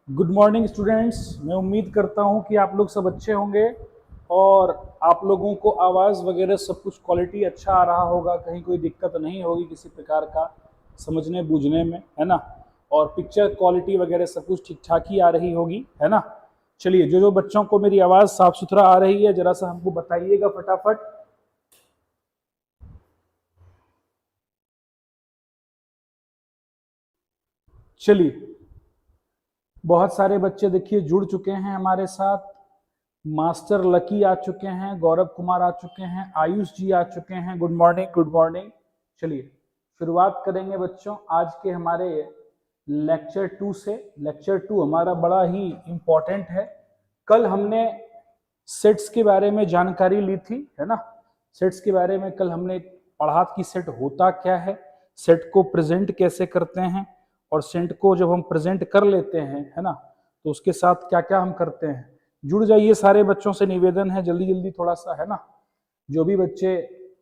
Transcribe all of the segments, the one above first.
Good morning students. मैं उम्मीद करता हूं कि आप लोग सब अच्छे होंगे और आप लोगों को आवाज़ वगैरह सब कुछ क्वालिटी अच्छा आ रहा होगा, कहीं कोई दिक्कत नहीं होगी किसी प्रकार का समझने बूझने में, है ना। और पिक्चर क्वालिटी वगैरह सब कुछ ठीक ठाक ही आ रही होगी, है ना। चलिए, जो जो बच्चों को मेरी आवाज़ साफ सुथरा आ रही है जरा सा हमको बताइएगा फटाफट। चलिए, बहुत सारे बच्चे देखिए जुड़ चुके हैं हमारे साथ। मास्टर लकी आ चुके हैं, गौरव कुमार आ चुके हैं, आयुष जी आ चुके हैं। Good morning, good morning. चलिए शुरुआत करेंगे बच्चों आज के हमारे लेक्चर 2 से। लेक्चर 2 हमारा बड़ा ही इंपॉर्टेंट है। कल हमने सेट्स के बारे में जानकारी ली थी, है ना। सेट्स के बारे में कल हमने पढ़ा कि सेट होता क्या है, सेट को प्रेजेंट कैसे करते हैं, और सेट को जब हम प्रेजेंट कर लेते हैं, है ना, तो उसके साथ क्या क्या हम करते हैं। जुड़ जाइए, सारे बच्चों से निवेदन है जल्दी जल्दी थोड़ा सा, है ना। जो भी बच्चे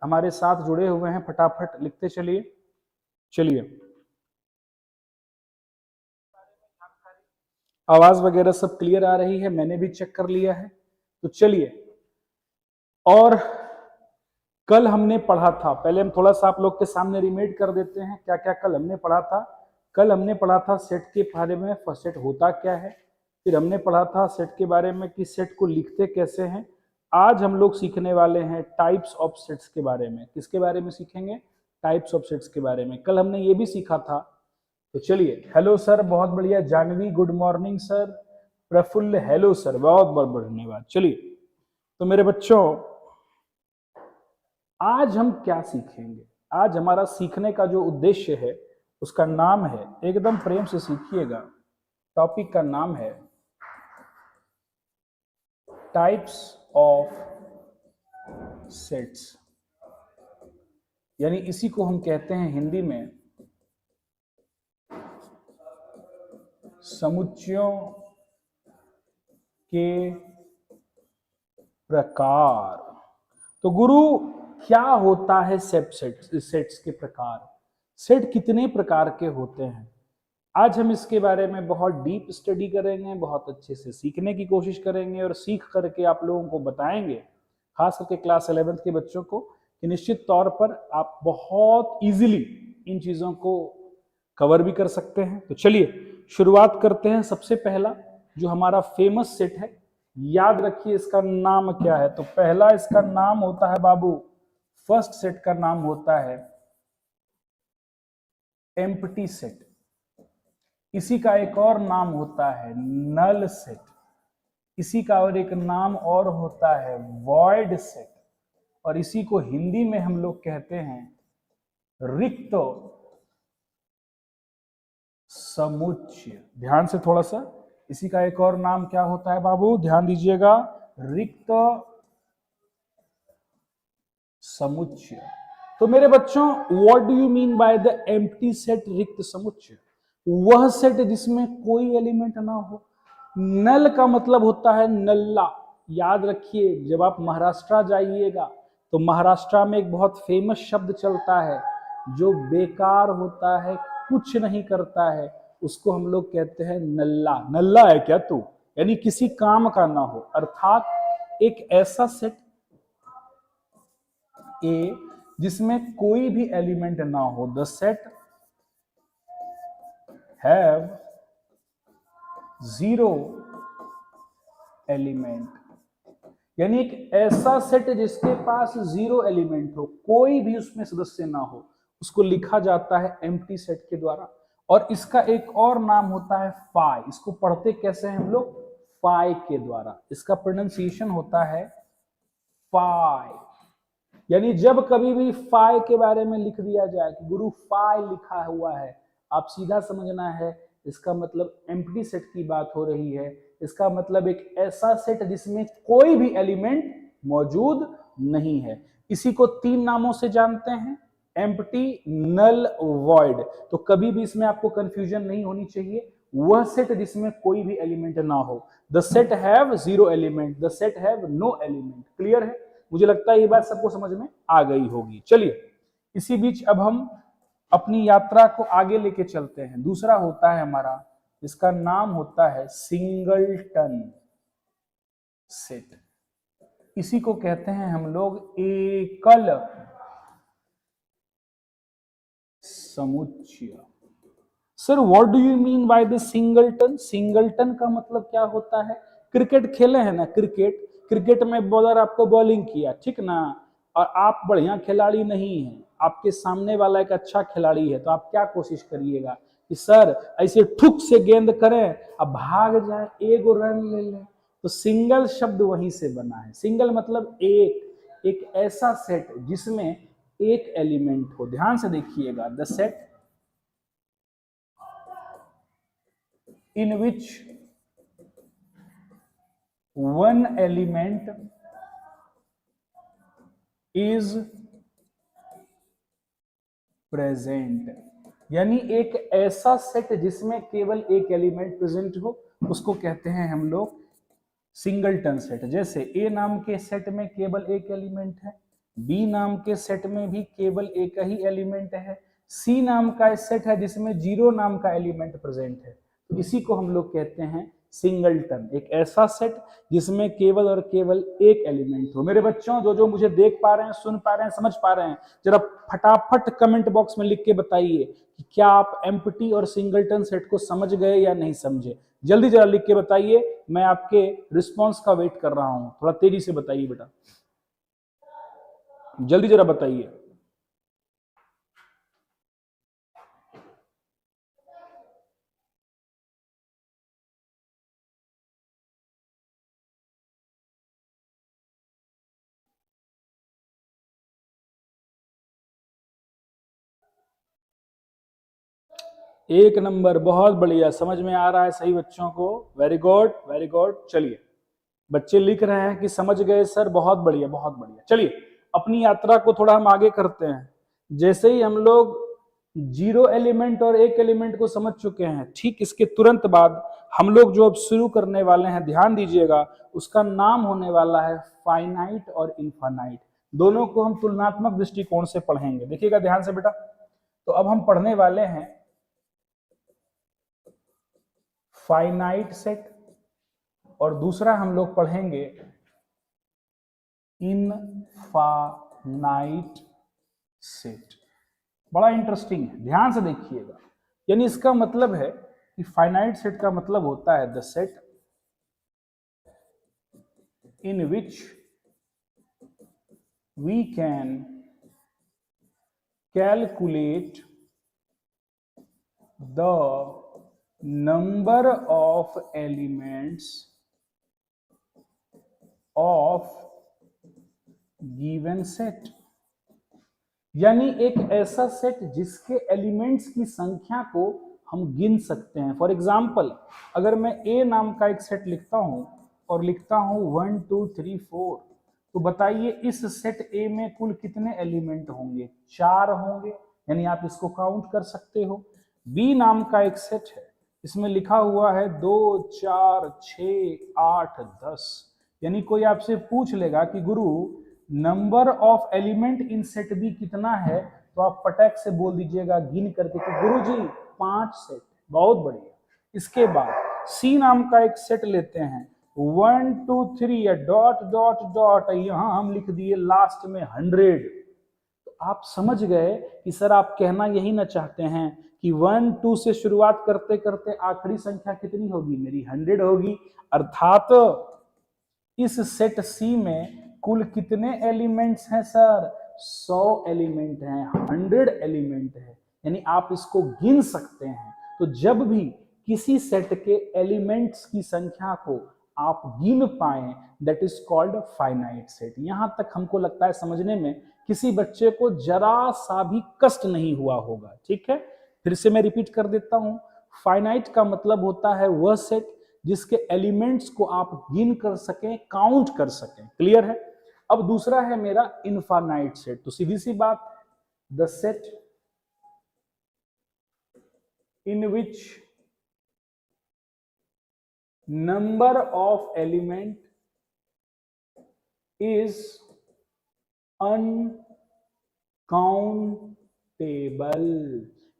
हमारे साथ जुड़े हुए हैं फटाफट लिखते चलिए। चलिए, आवाज वगैरह सब क्लियर आ रही है, मैंने भी चेक कर लिया है। तो चलिए, और कल हमने पढ़ा था, पहले हम थोड़ा सा आप लोग के सामने रिमेड कर देते हैं क्या क्या कल हमने पढ़ा था। कल हमने पढ़ा था सेट के बारे में, फर्स्ट सेट होता क्या है। फिर हमने पढ़ा था सेट के बारे में कि सेट को लिखते कैसे हैं। आज हम लोग सीखने वाले हैं टाइप्स ऑफ सेट्स के बारे में। किसके बारे में सीखेंगे? टाइप्स ऑफ सेट्स के बारे में। कल हमने ये भी सीखा था। तो चलिए, हेलो सर, बहुत बढ़िया। Janvi good morning sir. Praful hello sir, बहुत बहुत धन्यवाद। चलिए, तो मेरे बच्चों आज हम क्या सीखेंगे? आज हमारा सीखने का जो उद्देश्य है उसका नाम है, एकदम प्रेम से सीखिएगा, टॉपिक का नाम है टाइप्स ऑफ सेट्स। यानी इसी को हम कहते हैं हिंदी में समुच्चयों के प्रकार। तो गुरु, क्या होता है सेट्स के प्रकार? सेट कितने प्रकार के होते हैं? आज हम इसके बारे में बहुत डीप स्टडी करेंगे, बहुत अच्छे से सीखने की कोशिश करेंगे और सीख करके आप लोगों को बताएंगे, खास करके क्लास 11th के बच्चों को, कि निश्चित तौर पर आप बहुत इजीली इन चीजों को कवर भी कर सकते हैं। तो चलिए शुरुआत करते हैं। सबसे पहला जो हमारा फेमस सेट है, याद रखिए इसका नाम क्या है। तो पहला इसका नाम होता है बाबू, फर्स्ट सेट का नाम होता है एम्प्टी सेट। इसी का एक और नाम होता है नल सेट। इसी का और एक नाम और होता है वॉइड सेट। और इसी को हिंदी में हम लोग कहते हैं रिक्त समुच्चय। ध्यान से थोड़ा सा, इसी का एक और नाम क्या होता है बाबू, ध्यान दीजिएगा, रिक्त समुच्चय। तो मेरे बच्चों, what do you mean by the empty set, रिक्त समुच्चय? वह सेट जिसमें कोई एलिमेंट ना हो। नल का मतलब होता है नल्ला। याद रखिए, जब आप महाराष्ट्र जाइएगा तो महाराष्ट्र में एक बहुत फेमस शब्द चलता है जो बेकार होता है, कुछ नहीं करता है, उसको हम लोग कहते हैं नल्ला। नल्ला है क्या तू? यानी किसी काम का ना हो। अर्थात एक ऐसा सेट ए जिसमें कोई भी एलिमेंट ना हो। The set have zero element. यानी एक ऐसा सेट जिसके पास जीरो एलिमेंट हो, कोई भी उसमें सदस्य ना हो, उसको लिखा जाता है एम्प्टी सेट के द्वारा। और इसका एक और नाम होता है फाई। इसको पढ़ते कैसे हैं हम लोग? फाई के द्वारा। इसका प्रोनाउंसिएशन होता है फाई। यानी जब कभी भी फाई के बारे में लिख दिया जाए कि गुरु फाई लिखा हुआ है, आप सीधा समझना है इसका मतलब एम्प्टी सेट की बात हो रही है। इसका मतलब एक ऐसा सेट जिसमें कोई भी एलिमेंट मौजूद नहीं है। इसी को 3 नामों से जानते हैं, एम्प्टी, नल, वॉइड। तो कभी भी इसमें आपको कंफ्यूजन नहीं होनी चाहिए। वह सेट जिसमें कोई भी एलिमेंट ना हो। The set have zero element, the set have no element. Clear है? मुझे लगता है ये बात सबको समझ में आ गई होगी। चलिए, इसी बीच अब हम अपनी यात्रा को आगे लेके चलते हैं। दूसरा होता है हमारा इसका नाम होता है सिंगलटन सेट। इसी को कहते हैं हम लोग एकल समुच्चय। Sir what do you mean by the singleton? Singleton का मतलब क्या होता है? क्रिकेट खेले हैं ना, क्रिकेट, क्रिकेट में बॉलर आपको बॉलिंग किया, ठीक ना, और आप बढ़िया खिलाड़ी नहीं हैं, आपके सामने वाला एक अच्छा खिलाड़ी है, तो आप क्या कोशिश करिएगा कि सर ऐसे ठुक से गेंद करें, अब भाग जाए, एक रन ले लें। तो सिंगल शब्द वहीं से बना है। सिंगल मतलब एक ऐसा सेट जिसमें एक एलिमेंट हो। ध्यान से देखिएगा, the set in which one element is present। यानी एक ऐसा सेट जिसमें केवल एक एलिमेंट प्रेजेंट हो, उसको कहते हैं हम लोग सिंगलटन सेट। जैसे ए नाम के सेट में केवल एक एलिमेंट है, बी नाम के सेट में भी केवल एक ही एलिमेंट है, सी नाम का सेट है जिसमें जीरो नाम का एलिमेंट प्रेजेंट है। तो इसी को हम लोग कहते हैं सिंगलटन, एक ऐसा सेट जिसमें केवल और केवल एक एलिमेंट हो। मेरे बच्चों, जो जो मुझे देख पा रहे हैं, सुन पा रहे हैं, समझ पा रहे हैं, जरा फटाफट कमेंट बॉक्स में लिख के बताइए कि क्या आप एम्प्टी और सिंगलटन सेट को समझ गए या नहीं समझे। जल्दी जरा लिख के बताइए, मैं आपके रिस्पांस का वेट कर रहा हूं। थोड़ा तेजी से बताइए बेटा, जल्दी जरा बताइए। एक नंबर, बहुत बढ़िया, समझ में आ रहा है सही बच्चों को। Very good very good. चलिए, बच्चे लिख रहे हैं कि समझ गए सर, बहुत बढ़िया बहुत बढ़िया। चलिए अपनी यात्रा को थोड़ा हम आगे करते हैं। जैसे ही हम लोग जीरो एलिमेंट और एक एलिमेंट को समझ चुके हैं, ठीक इसके तुरंत बाद हम लोग जो अब शुरू करने वाले हैं, ध्यान दीजिएगा, उसका नाम होने वाला है फाइनाइट और इनफाइनाइट। दोनों को हम तुलनात्मक दृष्टिकोण से पढ़ेंगे। देखिएगा ध्यान से बेटा। तो अब हम पढ़ने वाले हैं फाइनाइट सेट, और दूसरा हम लोग पढ़ेंगे इनफाइनाइट सेट। बड़ा इंटरेस्टिंग है, ध्यान से देखिएगा। यानी इसका मतलब है कि फाइनाइट सेट का मतलब होता है the set in which we can calculate the number of elements of given set. यानी एक ऐसा सेट जिसके एलिमेंट्स की संख्या को हम गिन सकते हैं। फॉर एग्जाम्पल, अगर मैं ए नाम का एक सेट लिखता हूं और लिखता हूं 1 2 3 4, तो बताइए इस सेट ए में कुल कितने एलिमेंट होंगे? 4 होंगे, यानी आप इसको काउंट कर सकते हो। बी नाम का एक सेट है, इसमें लिखा हुआ है 2 4 6 8 10, यानी कोई आपसे पूछ लेगा कि गुरु number of element in set B कितना है, तो आप पटक से बोल दीजिएगा गिन करके कि गुरुजी 5 सेट। बहुत बढ़िया। इसके बाद सी नाम का एक सेट लेते हैं, 1 2 3 या डॉट डॉट डॉट, यहां हम लिख दिए लास्ट में 100। तो आप समझ गए कि सर आप कहना यही ना चाहते हैं कि 1 2 से शुरुआत करते करते आखिरी संख्या कितनी होगी? मेरी 100 होगी। अर्थात इस सेट सी में कुल कितने एलिमेंट्स हैं सर? 100 एलिमेंट हैं, 100 एलिमेंट है, यानी आप इसको गिन सकते हैं। तो जब भी किसी सेट के एलिमेंट्स की संख्या को आप गिन पाए, that is called finite set. यहां तक हमको लगता है समझने में किसी बच्चे को जरा सा भी कष्ट नहीं हुआ होगा। ठीक है, फिर से मैं रिपीट कर देता हूं। फाइनाइट का मतलब होता है वह सेट जिसके एलिमेंट्स को आप गिन कर सकें, काउंट कर सकें। क्लियर है? अब दूसरा है मेरा इनफाइनाइट सेट। तो सीधी सी बात, the set in which number of element is uncountable.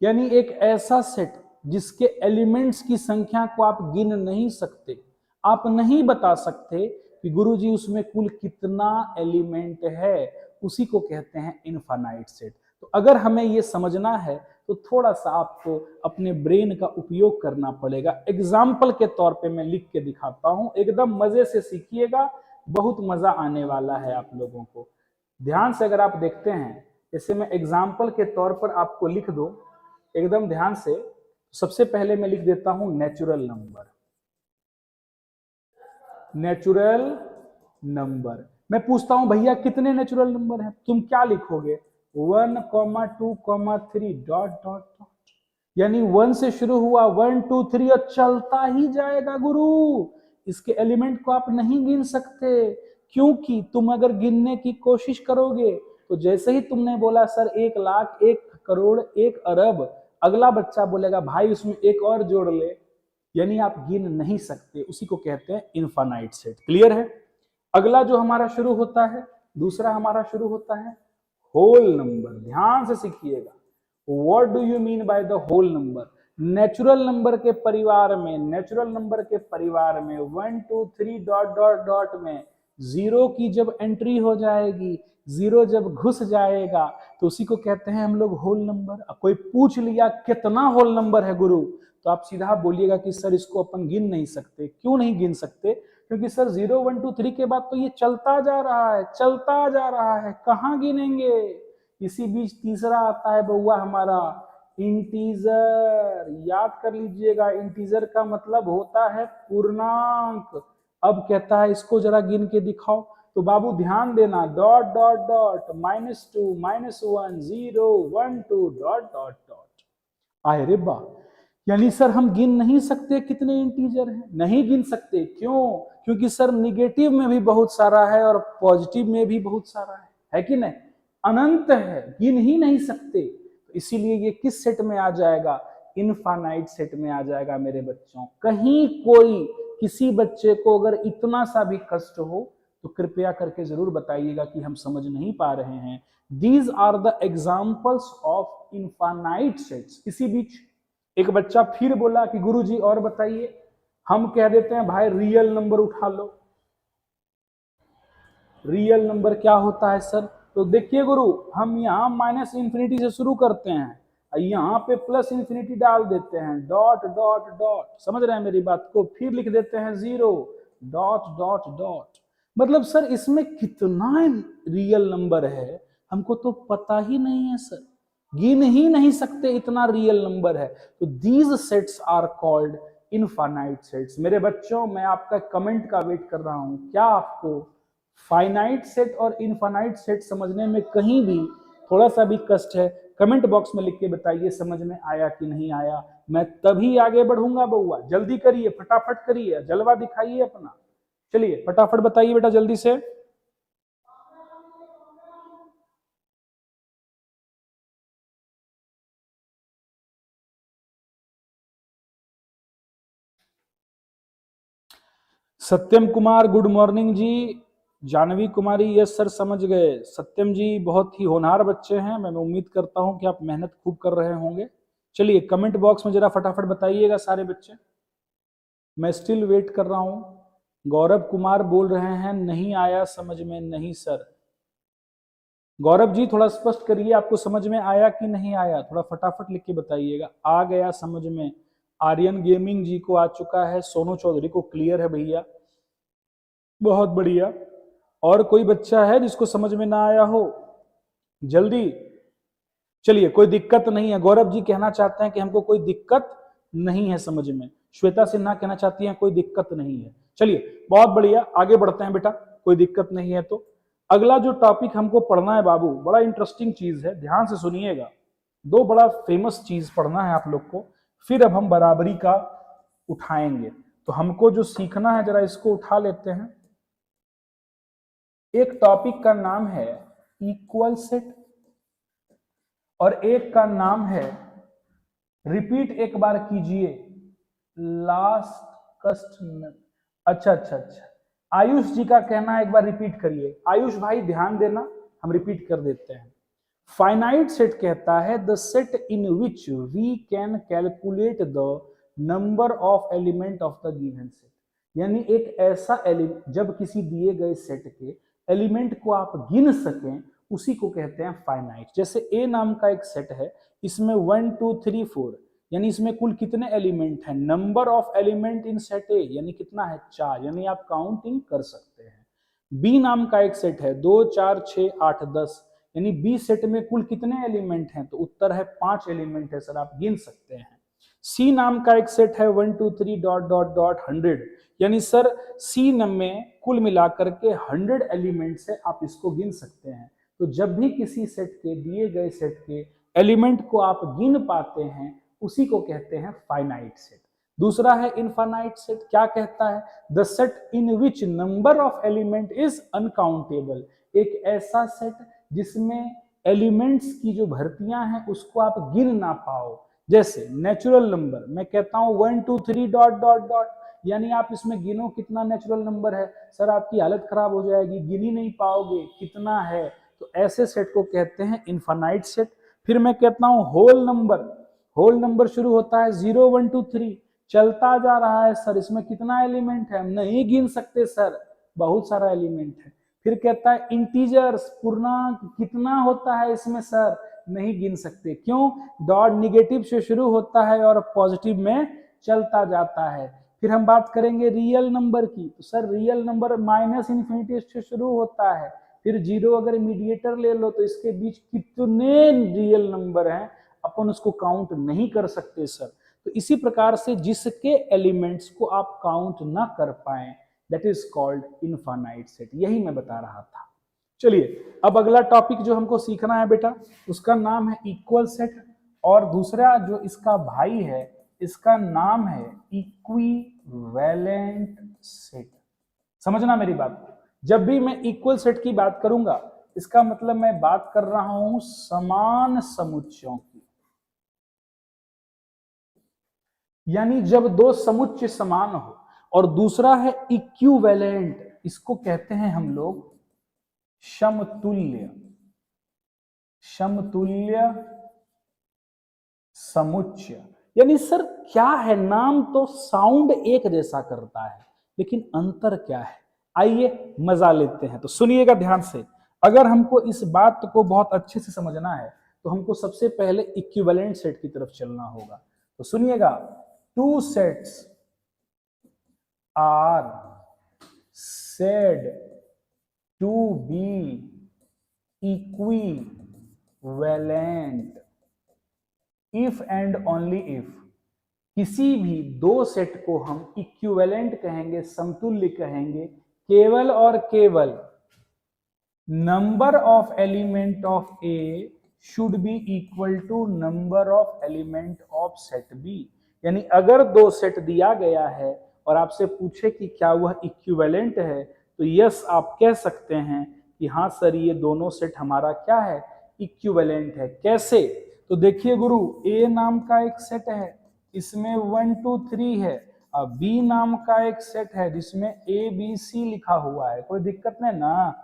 यानी एक ऐसा सेट जिसके एलिमेंट्स की संख्या को आप गिन नहीं सकते, आप नहीं बता सकते कि गुरुजी उसमें कुल कितना एलिमेंट है, उसी को कहते हैं इनफाइनाइट सेट। तो अगर हमें ये समझना है तो थोड़ा सा आपको अपने ब्रेन का उपयोग करना पड़ेगा। एग्जाम्पल के तौर पे मैं लिख के दिखाता हूं, एकदम मजे से सीखिएगा, बहुत मजा आने वाला है आप लोगों को। ध्यान से अगर आप देखते हैं, जैसे मैं एग्जाम्पल के तौर पर आपको लिख दूं एकदम ध्यान से, सबसे पहले मैं लिख देता हूं नेचुरल नंबर। नेचुरल नंबर, मैं पूछता हूं भैया कितने नेचुरल नंबर हैं, तुम क्या लिखोगे? 1, 2, 3 डॉट डॉट डॉट, यानी 1 से शुरू हुआ 1 2 3 और चलता ही जाएगा गुरु। इसके एलिमेंट को आप नहीं गिन सकते, क्योंकि तुम अगर गिनने की कोशिश करोगे तो जैसे ही तुमने बोला सर 1 लाख 1 करोड़ 1 अरब, अगला बच्चा बोलेगा भाई उसमें एक और जोड़ ले, यानी आप गिन नहीं सकते। उसी को कहते हैं इनफाइनाइट सेट। क्लियर है? अगला जो हमारा शुरू होता है, दूसरा हमारा शुरू होता है होल नंबर। ध्यान से सीखिएगा, what do you mean by the whole number? Natural number के परिवार में, नेचुरल नंबर के परिवार में 1 2 3 डॉट डॉट डॉट में जीरो की जब एंट्री हो जाएगी, जीरो जब घुस जाएगा तो उसी को कहते हैं हम लोग होल नंबर। अब कोई पूछ लिया कितना होल नंबर है गुरु, तो आप सीधा बोलिएगा कि सर इसको अपन गिन नहीं सकते। क्यों नहीं गिन सकते? क्योंकि सर 0 1 2 3 के बाद तो ये चलता जा रहा है, चलता जा रहा है, कहाँ गिनेंगे? इसी बीच तीसरा आता है बउआ हमारा इंटीजर। याद कर लीजिएगा, इंटीजर का मतलब होता है पूर्णांक। अब कहता है इसको जरा गिन के दिखाओ, तो बाबू ध्यान देना, dot dot dot -2 -1 0 1 2 dot dot dot. आए रे बा, यानी सर हम गिन नहीं सकते कितने इंटीजर हैं? नहीं गिन सकते। क्यों? क्योंकि सर निगेटिव में भी बहुत सारा है और पॉजिटिव में भी बहुत सारा है कि नहीं? अनंत है, गिन ही नहीं सकते। तो इसीलिए ये किस सेट में आ जाएगा? इनफाइनाइट सेट में आ जाएगा मेरे बच्चों। कहीं कोई किसी बच्चे को अगर इतना सा भी कष्ट हो तो कृपया करके जरूर बताइएगा कि हम समझ नहीं पा रहे हैं। These are the examples of infinite sets. इसी बीच एक बच्चा फिर बोला कि गुरुजी और बताइए। हम कह देते हैं भाई रियल नंबर उठा लो। रियल नंबर क्या होता है सर? तो देखिए गुरु, हम यहाँ माइनस इंफिनिटी से शुरू करते हैं, यहाँ पे प्लस इंफिनिटी डाल देते हैं, डॉट डॉट डॉट, समझ रहे हैं मेरी बात को? फिर लिख देते हैं 0 डॉट डॉट डॉट। मतलब सर इसमें कितना रियल नंबर है हमको तो पता ही नहीं है सर, गिन ही नहीं सकते इतना रियल नंबर है। तो these sets are called infinite sets. मेरे बच्चों, मैं आपका कमेंट का वेट कर रहा हूं। क्या आपको फाइनाइट सेट और इनफाइनाइट सेट समझने में कहीं भी थोड़ा सा भी कष्ट है? कमेंट बॉक्स में लिख के बताइए समझ में आया कि नहीं आया। मैं तभी आगे बढ़ूंगा बउआ। जल्दी करिए, फटाफट करिए, जलवा दिखाइए अपना। चलिए फटाफट बताइए बेटा जल्दी से। सत्यम कुमार गुड मॉर्निंग जी। जानवी कुमारी यस सर समझ गए। सत्यम जी बहुत ही होनहार बच्चे हैं, मैं उम्मीद करता हूं कि आप मेहनत खूब कर रहे होंगे। चलिए कमेंट बॉक्स में जरा फटाफट बताइएगा सारे बच्चे, मैं स्टिल वेट कर रहा हूं। गौरव कुमार बोल रहे हैं नहीं आया समझ में। नहीं सर, गौरव जी थोड़ा स्पष्ट करिए, आपको समझ में आया कि नहीं आया? थोड़ा फटाफट लिख के बताइएगा। आ गया समझ में। आर्यन गेमिंग जी को आ चुका है, सोनू चौधरी को क्लियर है भैया, बहुत बढ़िया। और कोई बच्चा है जिसको समझ में ना आया हो? जल्दी। चलिए कोई दिक्कत नहीं है। गौरव जी कहना चाहते हैं कि हमको कोई दिक्कत नहीं है समझ में। श्वेता सिन्हा कहना चाहती हैं कोई दिक्कत नहीं है। चलिए बहुत बढ़िया, आगे बढ़ते हैं बेटा, कोई दिक्कत नहीं है तो। अगला जो टॉपिक हमको पढ़ना है बाबू, बड़ा इंटरेस्टिंग चीज है, ध्यान से सुनिएगा। दो बड़ा फेमस चीज पढ़ना है आप लोग को, फिर अब हम बराबरी का उठाएंगे। तो हमको जो सीखना है जरा इसको उठा लेते हैं। एक टॉपिक का नाम है इक्वल सेट और एक का नाम है, रिपीट एक बार कीजिए, लास्ट कस्ट। अच्छा अच्छा अच्छा, आयुष जी का कहना है एक बार रिपीट करिए। आयुष भाई ध्यान देना, हम रिपीट कर देते हैं। फाइनाइट सेट कहता है the set in which we can calculate the number of element of the given set. यानी एक ऐसा एलिमेंट जब किसी दिए गए सेट के एलिमेंट को आप गिन सकें, उसी को कहते हैं फाइनाइट। जैसे ए नाम का एक सेट है, इसमें 1 2 3 4, यानी इसमें कुल कितने एलिमेंट हैं, number of element in set A यानी कितना है 4, यानी आप काउंटिंग कर सकते हैं। बी नाम का एक सेट है 2 4 6 8 10, यानी बी सेट में कुल कितने एलिमेंट हैं, तो उत्तर है 5 एलिमेंट है सर, आप गिन सकते हैं। सी नाम का एक सेट है 1 2 3 डॉट डॉट डॉट 100, यानी सर सी में कुल मिलाकर के 100 एलिमेंट्स है, आप इसको गिन सकते हैं। तो जब भी किसी सेट के दिए गए सेट के एलिमेंट को आप गिन पाते हैं, उसी को कहते हैं फाइनाइट सेट। दूसरा है इनफाइनाइट सेट। क्या कहता है, the set in which number of element is uncountable. एक ऐसा सेट जिसमें एलिमेंट्स की जो भर्तियां हैं उसको आप गिन ना पाओ। जैसे नेचुरल नंबर, मैं कहता हूं 1 2 3 डॉट डॉट डॉट, यानी आप इसमें गिनो कितना नेचुरल नंबर है, सर आपकी हालत खराब हो जाएगी, गिन ही नहीं पाओगे कितना है। तो ऐसे सेट को कहते हैं इनफाइनाइट सेट। फिर मैं कहता हूं होल नंबर, होल नंबर शुरू होता है 0 1 2 3, चलता जा रहा है, सर इसमें कितना एलिमेंट है, नहीं गिन सकते सर, बहुत सारा एलिमेंट है। फिर कहता है इंटीजर्स, पूर्णांक कितना होता है इसमें सर, नहीं गिन सकते, क्यों, डॉट निगेटिव से शुरू होता है और पॉजिटिव में चलता जाता है। फिर हम बात करेंगे रियल नंबर की, तो sir real number minus infinity से शुरू होता है, फिर जीरो अगर मीडिएटर ले लो तो इसके बीच कितने रियल नंबर हैं, अपन उसको काउंट नहीं कर सकते सर। तो इसी प्रकार से जिसके एलिमेंट्स को आप काउंट ना कर पाए, that is called infinite set. यही मैं बता रहा था। चलिए अब अगला टॉपिक जो हमको सीखना है बेटा, उसका नाम है इक्वल सेट, और दूसरा जो इसका भाई है इसका नाम है इक्विवेलेंट सेट। समझना मेरी बात को, जब भी मैं इक्वल सेट की बात करूंगा, इसका मतलब मैं बात कर रहा हूं समान समुच्चयों की। यानी जब दो समुच्चय समान हो, और दूसरा है इक्विवेलेंट, इसको कहते हैं हम लोग समतुल्य, समतुल्य समुच्चय। यानी सर क्या है, नाम तो साउंड एक जैसा करता है, लेकिन अंतर क्या है, आइए मजा लेते हैं। तो सुनिएगा ध्यान से, अगर हमको इस बात को बहुत अच्छे से समझना है तो हमको सबसे पहले इक्विवेलेंट सेट की तरफ चलना होगा। तो सुनिएगा, two sets are said to be equivalent if and only if. किसी भी दो सेट को हम इक्विवेलेंट कहेंगे, समतुल्य कहेंगे, केवल और केवल number of element of A should be equal to number of element of set B. यानी अगर दो सेट दिया गया है और आपसे पूछे कि क्या वह इक्विवेलेंट है, तो यस आप कह सकते हैं कि हाँ सर ये दोनों सेट हमारा क्या है, इक्विवेलेंट है। कैसे, तो देखिए गुरु, ए नाम का एक सेट है, इसमें 1 2 3 है, अब बी नाम का एक सेट है जिसमें ए बी सी लिखा हुआ है, कोई दिक्कत नहीं ना।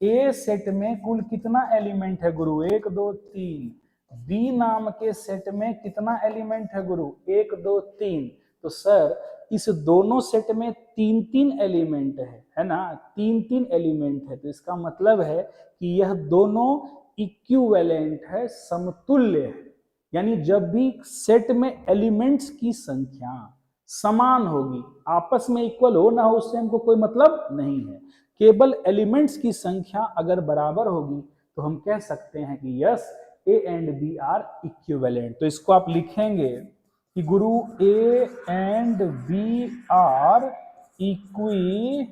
ए सेट में कुल कितना एलिमेंट है गुरु, 1 2 3। बी नाम के सेट में कितना एलिमेंट है गुरु, 1 2 3। तो सर इस दोनों सेट में 3 3 एलिमेंट है ना, 3 3 एलिमेंट है। तो इसका मतलब है कि यह दोनों इक्विवेलेंट है, समतुल्य है। यानी जब भी सेट में एलिमेंट्स की संख्या समान होगी, आपस में इक्वल हो ना हो उससे हमको कोई मतलब नहीं है, केवल एलिमेंट्स की संख्या अगर बराबर होगी तो हम कह सकते हैं कि yes A and B are equivalent. तो इसको आप लिखेंगे कि गुरु A and B are equivalent.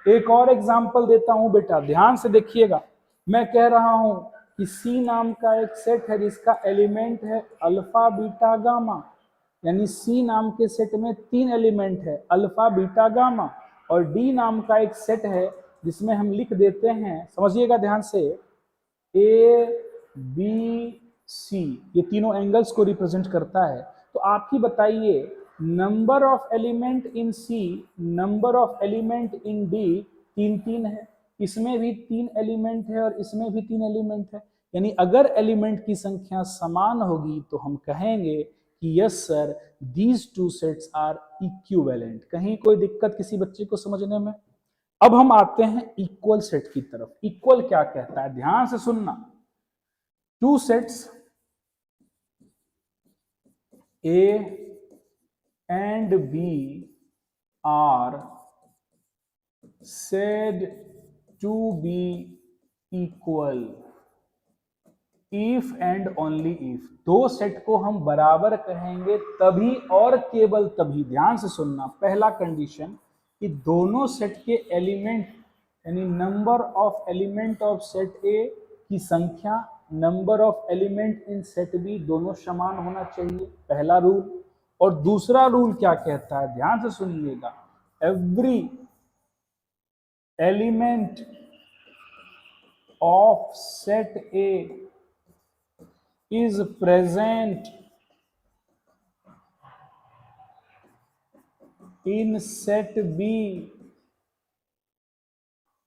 एक और एग्जांपल देता हूं बेटा, ध्यान से देखिएगा। मैं कह रहा हूं कि सी नाम का एक सेट है जिसका एलिमेंट है अल्फा बीटा गामा, यानी सी नाम के सेट में 3 एलिमेंट है अल्फा बीटा गामा, और डी नाम का एक सेट है जिसमें हम लिख देते हैं, समझिएगा ध्यान से, ए बी सी, ये तीनों एंगल्स को रिप्रेजेंट करता है। तो आप ही बताइए, number of element in C, number of element in D 3 3 है, इसमें भी 3 एलिमेंट है और इसमें भी 3 एलिमेंट है, यानी अगर एलिमेंट की संख्या समान होगी तो हम कहेंगे कि yes sir these two sets are equivalent. कहीं कोई दिक्कत किसी बच्चे को समझने में? अब हम आते हैं इक्वल सेट की तरफ। इक्वल क्या कहता है, ध्यान से सुनना। Two sets A and B are said to be equal if and only if। दो सेट को हम बराबर कहेंगे तभी और केवल तभी, ध्यान से सुनना, पहला कंडीशन कि दोनों सेट के एलिमेंट यानी number of element of set A की संख्या number of element in set B दोनों समान होना चाहिए, पहला रूल। और दूसरा रूल क्या कहता है, ध्यान से सुनिएगा, every element of set A is present in set B।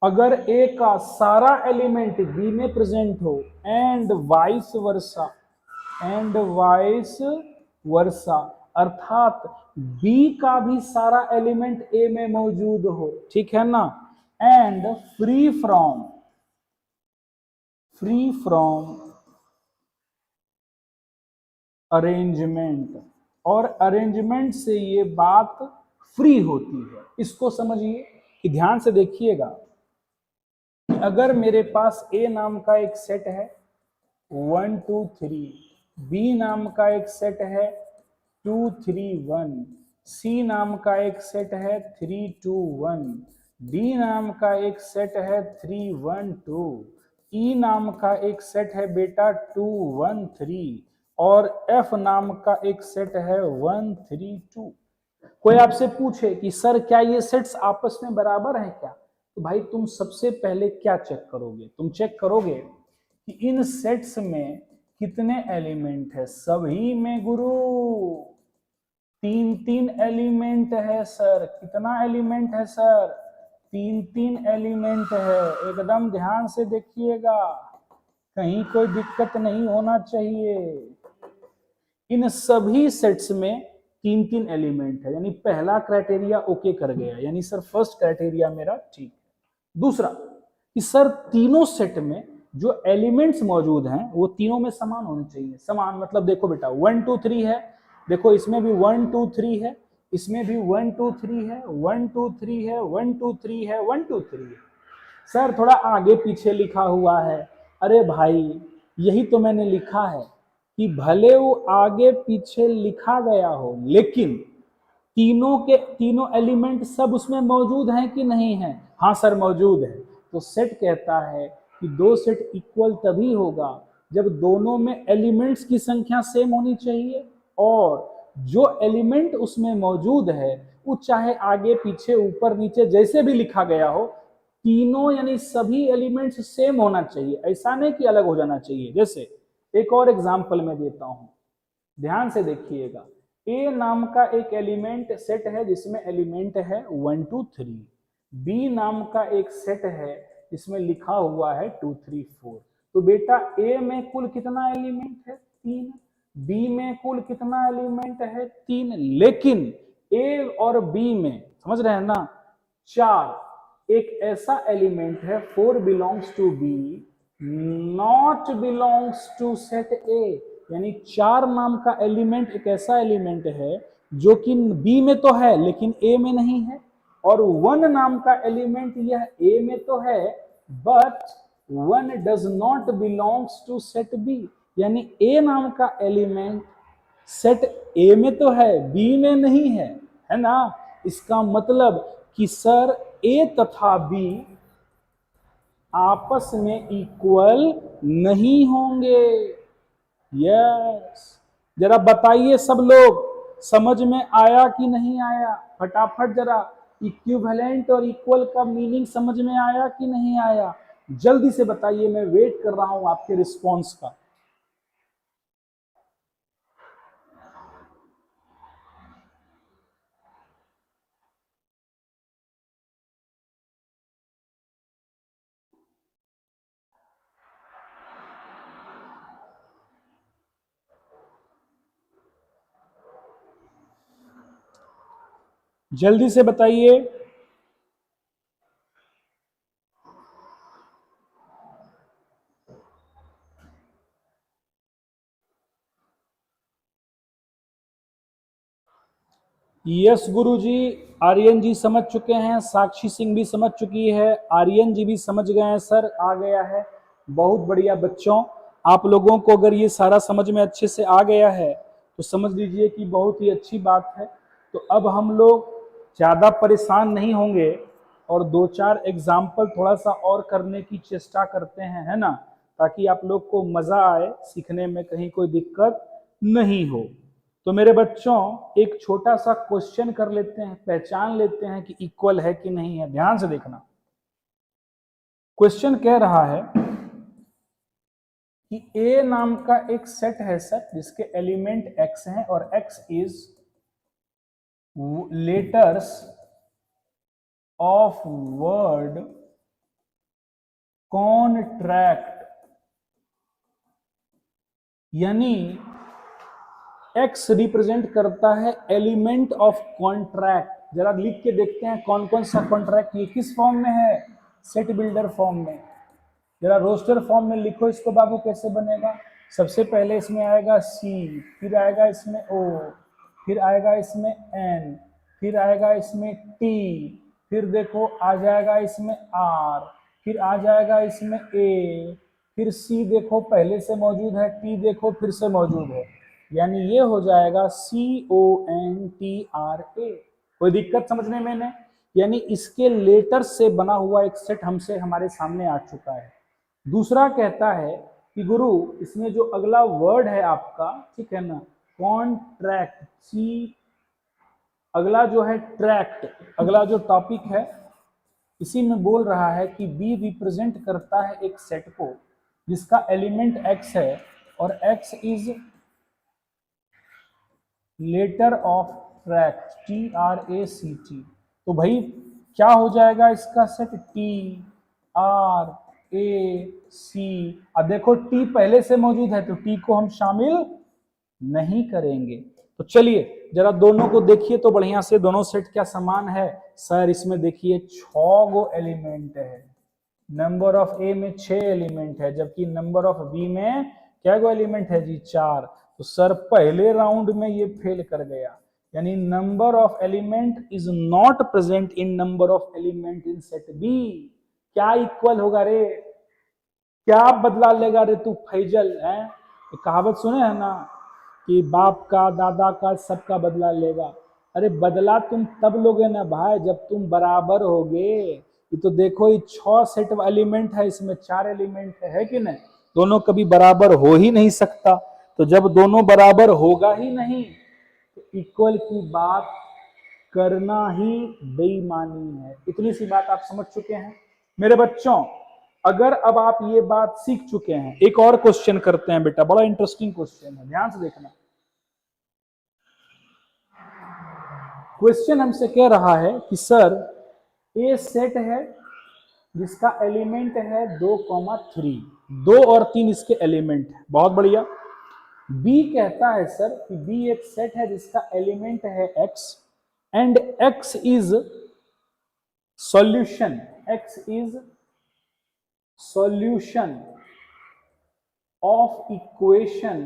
अगर A का सारा एलिमेंट B में प्रेजेंट हो एंड वाइस वर्सा, अर्थात B का भी सारा एलिमेंट A में मौजूद हो, ठीक है ना, एंड फ्री फ्रॉम अरेंजमेंट, और अरेंजमेंट से ये बात फ्री होती है। इसको समझिए कि ध्यान से देखिएगा, अगर मेरे पास ए नाम का एक सेट है 1 2 3, बी नाम का एक सेट है 2 3 1, सी नाम का एक सेट है 3 2 1, डी नाम का एक सेट है 3 1 2, ई नाम का एक सेट है बेटा 2 1 3, और एफ नाम का एक सेट है 1 3 2। कोई आपसे पूछे कि सर क्या ये सेट्स आपस में बराबर हैं क्या, तो भाई तुम सबसे पहले क्या चेक करोगे, तुम चेक करोगे कि इन सेट्स में कितने एलिमेंट है। सभी में गुरु 3 3 एलिमेंट है सर। कितना एलिमेंट है सर? 3 3 एलिमेंट है। एकदम ध्यान से देखिएगा, कहीं कोई दिक्कत नहीं होना चाहिए। इन सभी सेट्स में 3 3 एलिमेंट है, यानी पहला क्राइटेरिया ओके कर गया, यानी सर फर्स्ट क्राइटेरिया मेरा ठीक है। दूसरा कि सर तीनों सेट में जो एलिमेंट्स मौजूद हैं वो तीनों में समान होने चाहिए। समान मतलब देखो बेटा 1 2 3 है, देखो इसमें भी 1 2 3 है, इसमें भी 1 2 3 है, 1 2 3 है, 1 2 3 है, 1 2 3 है। सर थोड़ा आगे पीछे लिखा हुआ है। अरे भाई यही तो मैंने लिखा है कि भले वो आगे पीछे लिखा गया हो लेकिन तीनों के तीनों एलिमेंट सब उसमें मौजूद हैं कि नहीं है? हाँ सर मौजूद है। तो सेट कहता है कि दो सेट इक्वल तभी होगा जब दोनों में एलिमेंट्स की संख्या सेम होनी चाहिए, और जो एलिमेंट उसमें मौजूद है वो चाहे आगे पीछे ऊपर नीचे जैसे भी लिखा गया हो, तीनों यानी सभी एलिमेंट्स सेम होना चाहिए, ऐसा नहीं कि अलग हो जाना चाहिए। जैसे एक और एग्जांपल मैं देता हूं, ध्यान से देखिएगा। ए नाम का एक एलिमेंट सेट है जिसमें एलिमेंट है 1 2 3, बी नाम का एक सेट है जिसमें लिखा हुआ है 2 3 4। तो बेटा ए में कुल कितना एलिमेंट है? 3। बी में कुल कितना एलिमेंट है? 3। लेकिन ए और बी में, समझ रहे हैं ना, 4 एक ऐसा एलिमेंट है 4 belongs to B not belongs to set A, यानी 4 नाम का एलिमेंट एक ऐसा एलिमेंट है जो कि बी में तो है लेकिन ए में नहीं है, और 1 नाम का एलिमेंट यह ए में तो है but 1 does not belongs to set B, यानी ए नाम का एलिमेंट सेट ए में तो है बी में नहीं है ना। इसका मतलब कि सर ए तथा बी आपस में इक्वल नहीं होंगे। यस, जरा बताइए सब लोग, समझ में आया कि नहीं आया? फटाफट जरा, इक्विवेलेंट और इक्वल का मीनिंग समझ में आया कि नहीं आया? जल्दी से बताइए, मैं वेट कर रहा हूं आपके रिस्पॉन्स का। जल्दी से बताइए। यस गुरुजी, आर्यन जी समझ चुके हैं, साक्षी सिंह भी समझ चुकी है, आर्यन जी भी समझ गए हैं सर, आ गया है। बहुत बढ़िया बच्चों, आप लोगों को अगर ये सारा समझ में अच्छे से आ गया है तो समझ लीजिए कि बहुत ही अच्छी बात है। तो अब हम लोग ज़्यादा परेशान नहीं होंगे और दो चार एग्जाम्पल थोड़ा सा और करने की चेष्टा करते हैं, है ना, ताकि आप लोग को मज़ा आए, सीखने में कहीं कोई दिक्कत नहीं हो। तो मेरे बच्चों एक छोटा सा क्वेश्चन कर लेते हैं, पहचान लेते हैं कि इक्वल है कि नहीं है। ध्यान से देखना, क्वेश्चन कह रहा है कि ए नाम का एक सेट है सर जिसके एलिमेंट x हैं और x is letters of void contract, यानी x रिप्रेजेंट करता है एलिमेंट ऑफ कॉन्ट्रैक्ट। जरा लिख के देखते हैं कौन कौन सा कॉन्ट्रैक्ट, ये किस फॉर्म में है, सेट बिल्डर फॉर्म में। जरा रोस्टर फॉर्म में लिखो इसको बाबू, कैसे बनेगा। सबसे पहले इसमें आएगा C, फिर आएगा इसमें O, फिर आएगा इसमें N, फिर आएगा इसमें T, फिर देखो आ जाएगा इसमें R, फिर आ जाएगा इसमें A, फिर C देखो पहले से मौजूद है, T देखो फिर से मौजूद है, यानी ये हो जाएगा CONTRA। कोई दिक्कत समझने में नहीं, यानी इसके लेटर से बना हुआ एक सेट हमसे हमारे सामने आ चुका है। दूसरा कहता है कि गुरु इसमें जो अगला वर्ड है आपका, ठीक है ना, कॉन्ट्रैक्ट, सी, अगला जो है ट्रैक्ट, अगला जो टॉपिक है इसी में बोल रहा है कि बी रिप्रेजेंट करता है एक सेट को जिसका एलिमेंट x है और x is letter of tract, TRACT। तो भाई क्या हो जाएगा इसका सेट, TRAC। अब देखो T पहले से मौजूद है तो T को हम शामिल नहीं करेंगे। तो चलिए जरा दोनों को देखिए तो बढ़िया से, दोनों सेट क्या समान है सर। इसमें देखिए 6 गो एलिमेंट है, नंबर ऑफ ए में 6 एलिमेंट है, जबकि नंबर ऑफ बी में क्या गो एलिमेंट है जी, 4। तो सर पहले राउंड में ये फेल कर गया, यानी number of element is not present in number of element in set B. क्या इक्वल होगा रे, क्या बदला लेगा रे तू फैजल है। कहावत सुने है ना कि बाप का दादा का सबका बदला लेगा। अरे बदला तुम तब लोगे ना भाई जब तुम बराबर होगे। ये तो देखो ये 6 सेट एलिमेंट है, इसमें 4 एलिमेंट है कि नहीं, दोनों कभी बराबर हो ही नहीं सकता। तो जब दोनों बराबर होगा ही नहीं तो इक्वल की बात करना ही बेईमानी है। इतनी सी बात आप समझ चुके हैं मेरे बच्चों। अगर अब आप ये बात सीख चुके हैं, एक और क्वेश्चन करते हैं बेटा, बड़ा इंटरेस्टिंग क्वेश्चन है, ध्यान से देखना। क्वेश्चन हमसे कह रहा है कि सर ए सेट है जिसका एलिमेंट है 2,3, 2 और 3 इसके एलिमेंट है, बहुत बढ़िया। बी कहता है सर कि बी एक सेट है जिसका एलिमेंट है x and x is solution, x is solution of equation,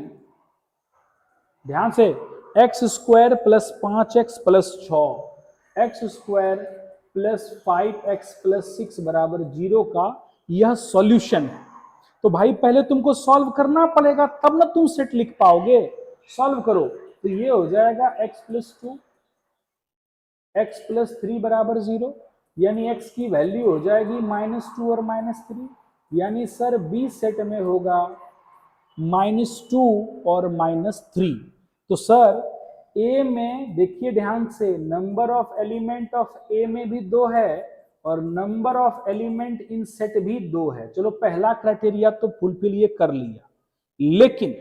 ध्यान से, x square plus 5x plus 6, x square plus 5x plus 6 बराबर 0 का यह सॉल्यूशन है। तो भाई पहले तुमको सॉल्व करना पड़ेगा तब ना तुम सेट लिख पाओगे। सॉल्व करो तो ये हो जाएगा x प्लस 2, x प्लस 3 बराबर 0, यानी x की वैल्यू हो जाएगी -2 और -3, यानी सर बी सेट में होगा -2 और -3। तो सर ए में देखिए ध्यान से, नंबर ऑफ एलिमेंट ऑफ ए में भी 2 है और number of element in set भी 2 है। चलो पहला क्राइटेरिया तो फुलफिल ये कर लिया, लेकिन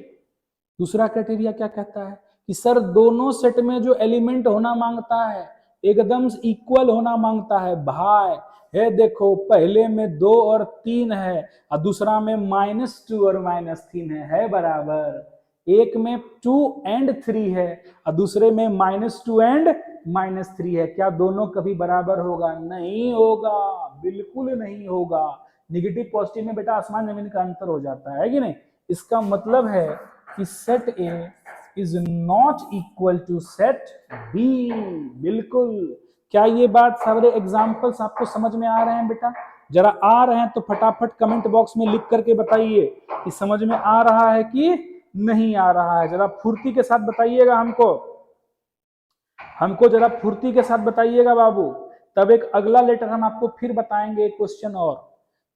दूसरा क्राइटेरिया क्या कहता है कि सर दोनों सेट में जो एलिमेंट होना मांगता है एकदम इक्वल होना मांगता है। भाई है देखो पहले में 2 और 3 है और दूसरा में -2 और -3 है बराबर। एक में 2 एंड 3 है और दूसरे में -2 एंड -3 है, क्या दोनों कभी बराबर होगा? नहीं होगा, बिल्कुल नहीं होगा। निगेटिव पॉजिटिव में बेटा आसमान जमीन का अंतर हो जाता है कि नहीं? इसका मतलब है कि set A is not equal to set B. बिल्कुल। क्या ये बात सारे एग्जाम्पल्स आपको समझ में आ रहे हैं बेटा? जरा आ रहे हैं तो फटाफट कमेंट बॉक्स में लिख करके बताइए कि समझ में आ रहा है कि नहीं आ रहा है। जरा फुर्ती के साथ बताइएगा हमको जरा फुर्ती के साथ बताइएगा बाबू। तब एक अगला लेटर हम आपको फिर बताएंगे, एक क्वेश्चन और।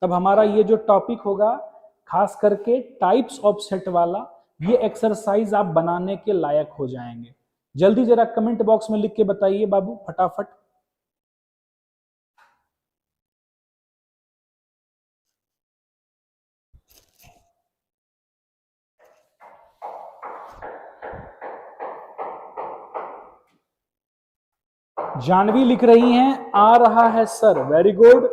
तब हमारा ये जो टॉपिक होगा खास करके टाइप्स ऑफ सेट वाला, ये एक्सरसाइज आप बनाने के लायक हो जाएंगे। जल्दी जरा कमेंट बॉक्स में लिख के बताइए बाबू फटाफट। जानवी लिख रही हैं आ रहा है sir, very good.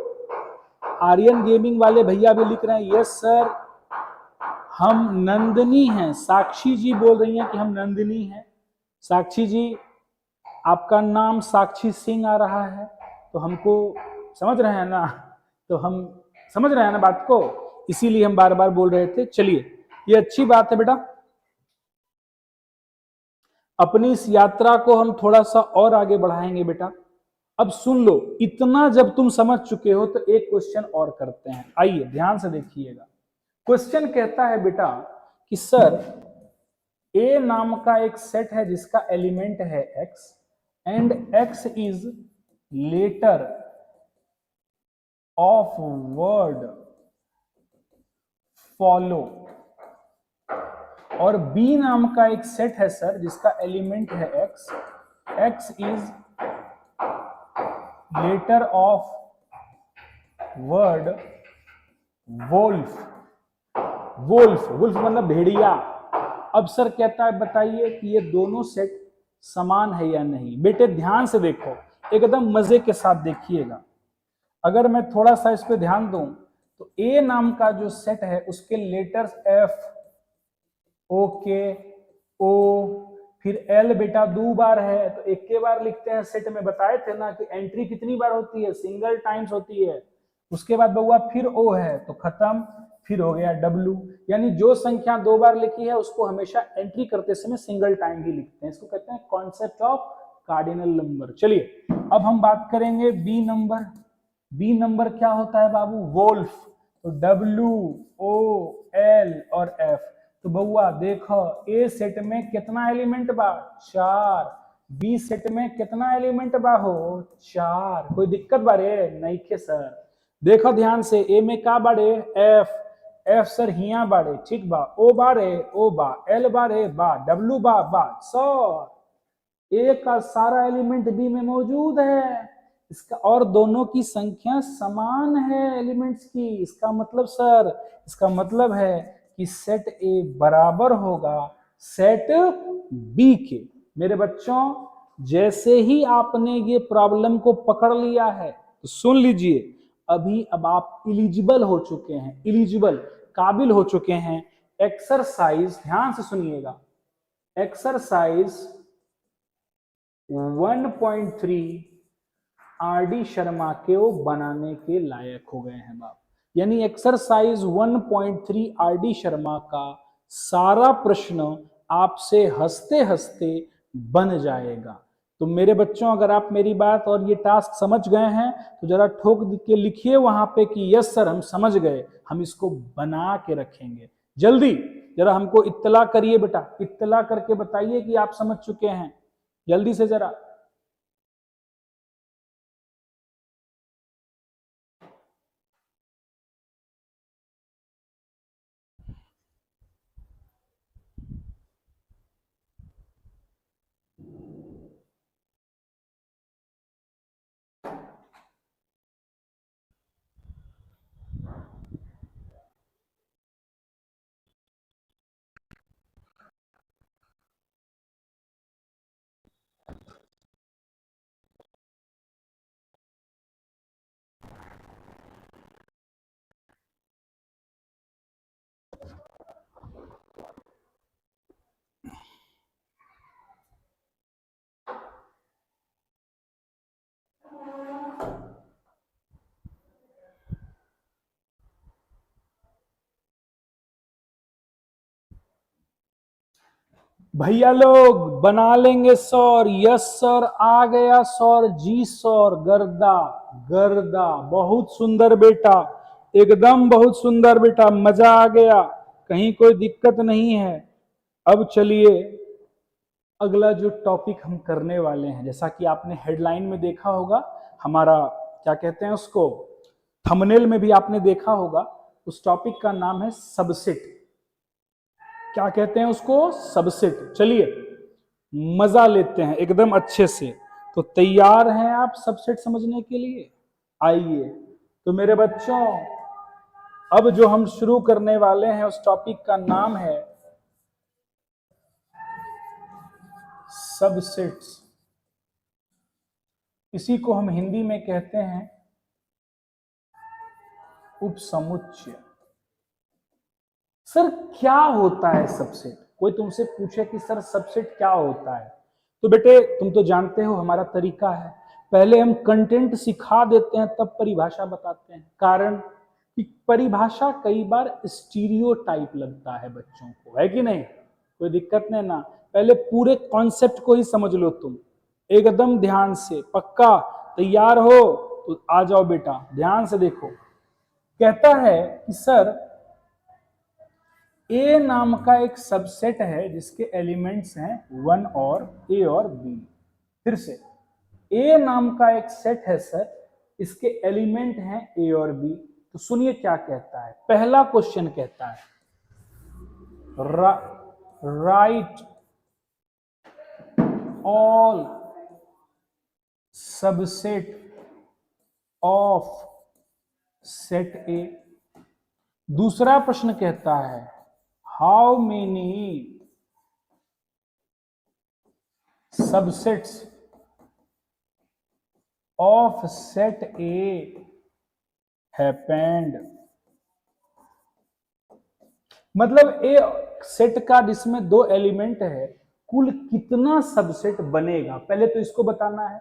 Aryan gaming वाले भैया भी लिख रहे हैं यस सर हम नंदिनी हैं। साक्षी जी बोल रही हैं कि हम नंदिनी हैं। साक्षी जी आपका नाम साक्षी सिंह आ रहा है, तो हमको समझ रहे हैं ना, तो हम समझ रहे हैं ना बात को, इसीलिए हम बार बार बोल रहे थे। चलिए ये अच्छी बात है बेटा। अपनी इस यात्रा को हम थोड़ा सा और आगे बढ़ाएंगे बेटा। अब सुन लो, इतना जब तुम समझ चुके हो तो एक क्वेश्चन और करते हैं। आइए ध्यान से देखिएगा। क्वेश्चन कहता है बेटा कि सर ए नाम का एक सेट है जिसका एलिमेंट है x and x is letter of word follow, और b नाम का एक सेट है सर जिसका एलिमेंट है x is letter of word wolf. Wolf wolf मतलब भेड़िया। अब सर कहता है बताइए कि ये दोनों सेट समान है या नहीं। बेटे ध्यान से देखो, एकदम मजे के साथ देखिएगा। अगर मैं थोड़ा सा इस पे ध्यान दूं तो ए नाम का जो सेट है उसके लेटर्स एफ, ओ के, ओ, फिर एल बेटा 2 बार है तो एक के बार लिखते हैं। सेट में बताए थे ना कि एंट्री कितनी बार होती है, सिंगल टाइम्स होती है। उसके बाद बउआ फिर ओ है तो खत्म, फिर हो गया डब्लू। यानी जो संख्या 2 बार लिखी है उसको हमेशा एंट्री करते समय सिंगल टाइम ही लिखते हैं। इसको कहते हैं कॉन्सेप्ट ऑफ कार्डिनल नंबर। चलिए अब हम बात करेंगे बी नंबर। बी नंबर क्या होता है बाबू? वोल्फ। तो डब्लू, ओ, एल और एफ। तो बउआ देखो ए सेट में कितना एलिमेंट बा? 4। बी सेट में कितना एलिमेंट बा हो? 4। कोई दिक्कत बारे? नहीं के सर। देखो ध्यान से, ए में का बारे? एफ। एफ सर हिया बारे, ठीक बा। ओ बारे, ओ बा। एल बारे, बा। डब्लू बा सर। ए का सारा एलिमेंट बी में मौजूद है। इसका और दोनों की संख्या समान है एलिमेंट्स की। इसका मतलब सर, इसका मतलब है कि सेट ए बराबर होगा सेट बी के। मेरे बच्चों जैसे ही आपने ये प्रॉब्लम को पकड़ लिया है तो सुन लीजिए, अभी अब आप इलिजिबल हो चुके हैं, इलिजिबल काबिल हो चुके हैं। एक्सरसाइज ध्यान से सुनिएगा, एक्सरसाइज 1.3 आर डी शर्मा के वो बनाने के लायक हो गए हैं बाप। यानी एक्सरसाइज 1.3 आर डी शर्मा का सारा प्रश्न आपसे हंसते हंसते बन जाएगा। तो मेरे बच्चों अगर आप मेरी बात और ये टास्क समझ गए हैं तो जरा ठोक के लिखिए वहां पे कि यस सर हम समझ गए, हम इसको बना के रखेंगे। जल्दी जरा हमको इत्तला करिए बेटा, इत्तला करके बताइए कि आप समझ चुके हैं, जल्दी से जरा। भैया लोग बना लेंगे सौर, यस सर आ गया सौर, जी सौर, गर्दा गर्दा, बहुत सुंदर बेटा, एकदम बहुत सुंदर बेटा, मजा आ गया, कहीं कोई दिक्कत नहीं है। अब चलिए अगला जो टॉपिक हम करने वाले हैं, जैसा कि आपने हेडलाइन में देखा होगा, हमारा क्या कहते हैं उसको, थंबनेल में भी आपने देखा होगा, उस टॉपिक का नाम है सबसेट। क्या कहते हैं उसको, सबसेट। चलिए मजा लेते हैं एकदम अच्छे से। तो तैयार हैं आप सबसेट समझने के लिए? आइए तो मेरे बच्चों, अब जो हम शुरू करने वाले हैं उस टॉपिक का नाम है सबसेट्स। इसी को हम हिंदी में कहते हैं उपसमुच्चय। सर क्या होता है सबसेट? कोई तुमसे पूछे कि सर सबसेट क्या होता है, तो बेटे तुम तो जानते हो हमारा तरीका है, पहले हम कंटेंट सिखा देते हैं तब परिभाषा बताते हैं। कारण कि परिभाषा कई बार स्टीरियोटाइप लगता है बच्चों को, है कि नहीं? कोई दिक्कत नहीं ना, पहले पूरे कॉन्सेप्ट को ही समझ लो तुम एकदम ध्यान से। पक्का तैयार हो? तो आ जाओ बेटा, ध्यान से देखो। कहता है कि सर ए नाम का एक सबसेट है जिसके एलिमेंट्स हैं 1 और ए और बी। फिर से ए नाम का एक सेट है सर, इसके एलिमेंट हैं ए और बी। तो सुनिए क्या कहता है, पहला क्वेश्चन कहता है right all subset of set ए। दूसरा प्रश्न कहता है how many subsets of set A happened. मतलब ए सेट का जिसमें 2 एलिमेंट है, कुल कितना सबसेट बनेगा, पहले तो इसको बताना है।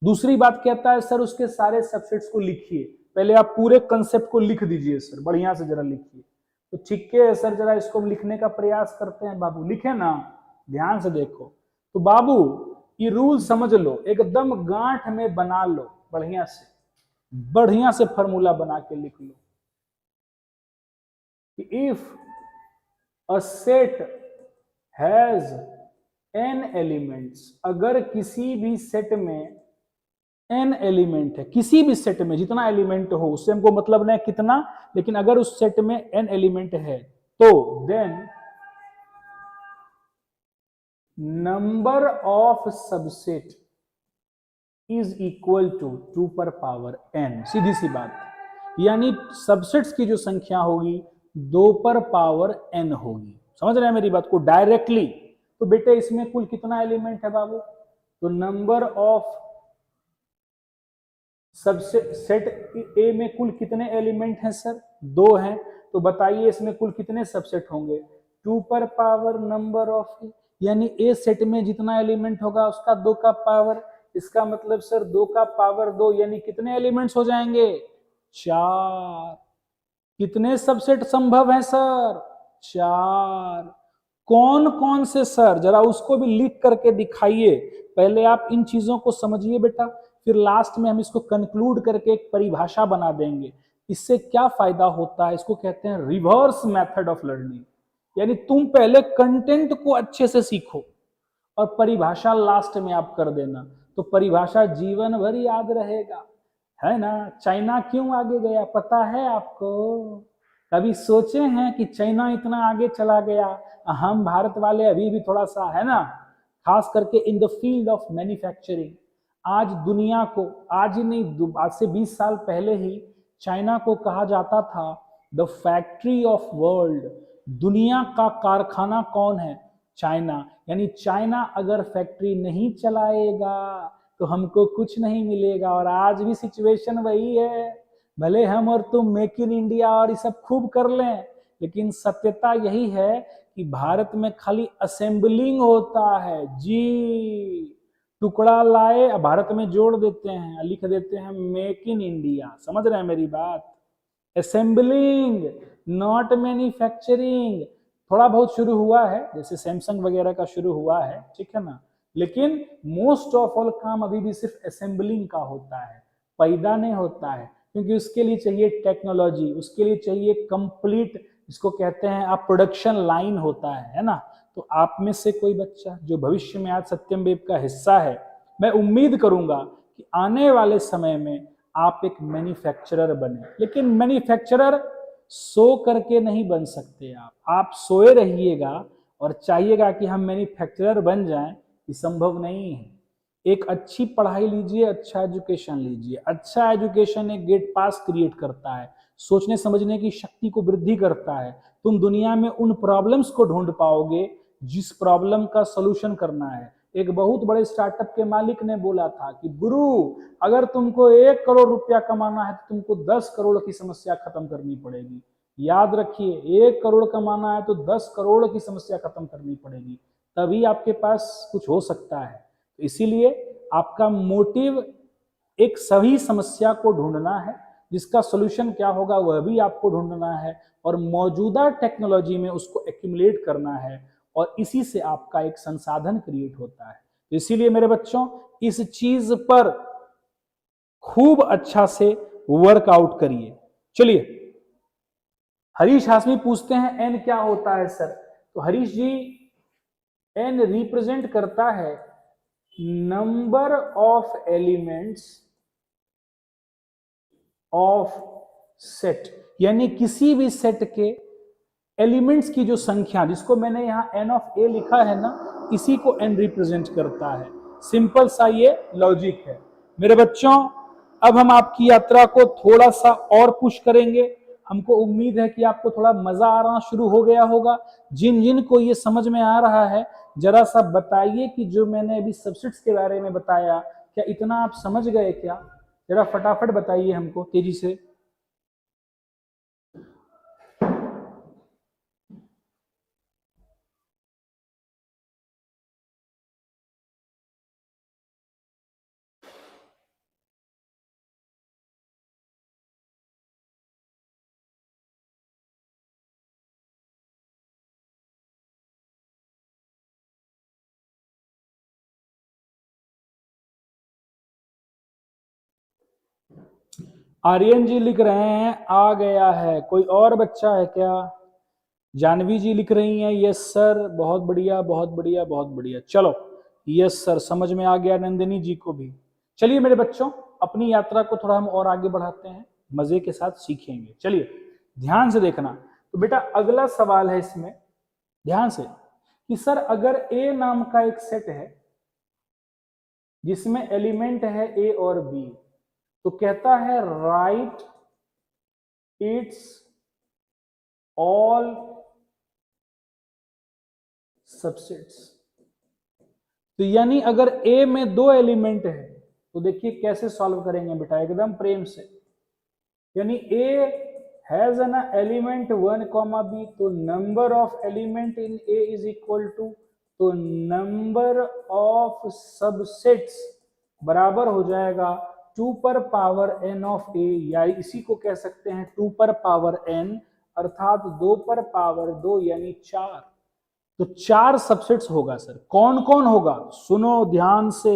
दूसरी बात कहता है सर उसके सारे सबसेट्स को लिखिए। पहले आप पूरे कंसेप्ट को लिख दीजिए सर, बढ़िया से जरा लिखिए। तो ठीक है सर, जरा इसको लिखने का प्रयास करते हैं बाबू, लिखे ना, ध्यान से देखो। तो बाबू ये रूल समझ लो, एकदम गांठ में बना लो, बढ़िया से फॉर्मूला बना के लिख लो कि if a set has n elements, अगर किसी भी सेट में n एलिमेंट है, किसी भी सेट में जितना एलिमेंट हो उससे हमको मतलब नहीं कितना, लेकिन अगर उस सेट में n एलिमेंट है तो then number of subset is equal to 2 पर पावर n। सीधी सी बात, यानी सबसेट्स की जो संख्या होगी 2 पर पावर n होगी। समझ रहे हैं मेरी बात को डायरेक्टली? तो बेटे इसमें कुल कितना एलिमेंट है बाबू? तो number of subset set A में कुल कितने एलिमेंट हैं सर? 2 हैं। तो बताइए इसमें कुल कितने सबसेट होंगे? 2 पर पावर नंबर ऑफ, यानी ए सेट में जितना एलिमेंट होगा उसका 2 का पावर। इसका मतलब सर 2 का पावर 2, यानी कितने एलिमेंट्स हो जाएंगे? 4। कितने सबसेट संभव हैं सर? 4। कौन कौन से सर? जरा उसको भी लिख करके दिखाइए। पहले आप इन चीजों को समझिए बेटा, फिर लास्ट में हम इसको कंक्लूड करके एक परिभाषा बना देंगे। इससे क्या फायदा होता है, इसको कहते हैं रिवर्स मेथड ऑफ लर्निंग। यानी तुम पहले कंटेंट को अच्छे से सीखो और परिभाषा लास्ट में आप कर देना, तो परिभाषा जीवन भर याद रहेगा, है ना? चाइना क्यों आगे गया पता है आपको? कभी सोचे हैं कि चाइना इतना आगे चला गया, हम भारत वाले अभी भी थोड़ा सा, है ना, खास करके in the field of manufacturing. आज दुनिया को, आज ही नहीं, आज से 20 साल पहले ही चाइना को कहा जाता था द फैक्ट्री ऑफ वर्ल्ड। दुनिया का कारखाना कौन है? चाइना। यानी चाइना अगर फैक्ट्री नहीं चलाएगा तो हमको कुछ नहीं मिलेगा। और आज भी सिचुएशन वही है, भले हम और तुम मेक इन इंडिया और ये सब खूब कर लें, लेकिन सत्यता यही है कि भारत में खाली असेंबलिंग होता है जी। टुकड़ा लाए भारत में जोड़ देते हैं, लिख देते हैं मेक इन इंडिया। समझ रहे हैं मेरी बात? Assembling not manufacturing. थोड़ा बहुत शुरू हुआ है, जैसे सैमसंग वगैरह का शुरू हुआ है, ठीक है ना, लेकिन मोस्ट ऑफ ऑल काम अभी भी सिर्फ असेंबलिंग का होता है, पैदा नहीं होता है, क्योंकि उसके लिए चाहिए टेक्नोलॉजी, उसके लिए चाहिए कंप्लीट, इसको कहते हैं आप प्रोडक्शन लाइन होता है ना। तो आप में से कोई बच्चा जो भविष्य में आज सत्यम वेब का हिस्सा है, मैं उम्मीद करूंगा कि आने वाले समय में आप एक मैन्युफैक्चरर बने, लेकिन मैन्युफैक्चरर सो करके नहीं बन सकते आप सोए रहिएगा और चाहिएगा कि हम मैन्युफैक्चरर बन जाएं, ये संभव नहीं है। एक अच्छी पढ़ाई लीजिए, अच्छा एजुकेशन लीजिए, अच्छा एजुकेशन एक गेट पास क्रिएट करता है, सोचने समझने की शक्ति को वृद्धि करता है, तुम दुनिया में उन प्रॉब्लम्स को ढूंढ पाओगे जिस प्रॉब्लम का सॉल्यूशन करना है। एक बहुत बड़े स्टार्टअप के मालिक ने बोला था कि गुरु, अगर तुमको 1 करोड़ रुपया कमाना है तो तुमको 10 करोड़ की समस्या खत्म करनी पड़ेगी। याद रखिए, 1 करोड़ कमाना है तो 10 करोड़ की समस्या खत्म करनी पड़ेगी, तभी आपके पास कुछ हो सकता है। तो इसीलिए आपका मोटिव एक सही समस्या को ढूंढना है, जिसका सोल्यूशन क्या होगा वह भी आपको ढूंढना है, और मौजूदा टेक्नोलॉजी में उसको एक्यूमुलेट करना है, और इसी से आपका एक संसाधन क्रिएट होता है। तो इसीलिए मेरे बच्चों, इस चीज पर खूब अच्छा से वर्कआउट करिए। चलिए, हरीश हाशमी पूछते हैं एन क्या होता है सर? तो हरीश जी, एन रिप्रेजेंट करता है number of elements of set, यानी किसी भी सेट के एलिमेंट्स की जो संख्या, जिसको मैंने यहां एन ऑफ ए लिखा है ना, इसी को एन रिप्रेजेंट करता है। सिंपल सा ये लॉजिक है मेरे बच्चों। अब हम आपकी यात्रा को थोड़ा सा और पुश करेंगे। हमको उम्मीद है कि आपको थोड़ा मजा आना शुरू हो गया होगा। जिन जिन को ये समझ में आ रहा है, जरा सा बताइए कि जो मैंने अभी सबसेट्स के बारे में बताया, क्या इतना आप समझ गए क्या? जरा फटाफट बताइए हमको तेजी से। आर्यन जी लिख रहे हैं आ गया है। कोई और बच्चा है क्या? जानवी जी लिख रही हैं यस सर, बहुत बढ़िया बहुत बढ़िया बहुत बढ़िया। चलो यस सर, समझ में आ गया नंदिनी जी को भी। चलिए मेरे बच्चों, अपनी यात्रा को थोड़ा हम और आगे बढ़ाते हैं, मजे के साथ सीखेंगे। चलिए ध्यान से देखना। तो बेटा अगला सवाल है इसमें, ध्यान से, कि सर अगर ए नाम का एक सेट है जिसमें एलिमेंट है ए और बी, तो कहता है राइट इट्स ऑल सबसेट्स। तो यानी अगर ए में 2 एलिमेंट है, तो देखिए कैसे सॉल्व करेंगे बेटा, एकदम प्रेम से। यानी A has an element 1, B, तो number of element in A is equal to, तो नंबर ऑफ सबसेट्स बराबर हो जाएगा 2 पर पावर n ऑफ ए, या इसी को कह सकते हैं 2 पर पावर n, अर्थात 2 पर पावर 2 यानी 4। तो 4 सबसेट्स होगा सर। कौन कौन होगा? सुनो ध्यान से।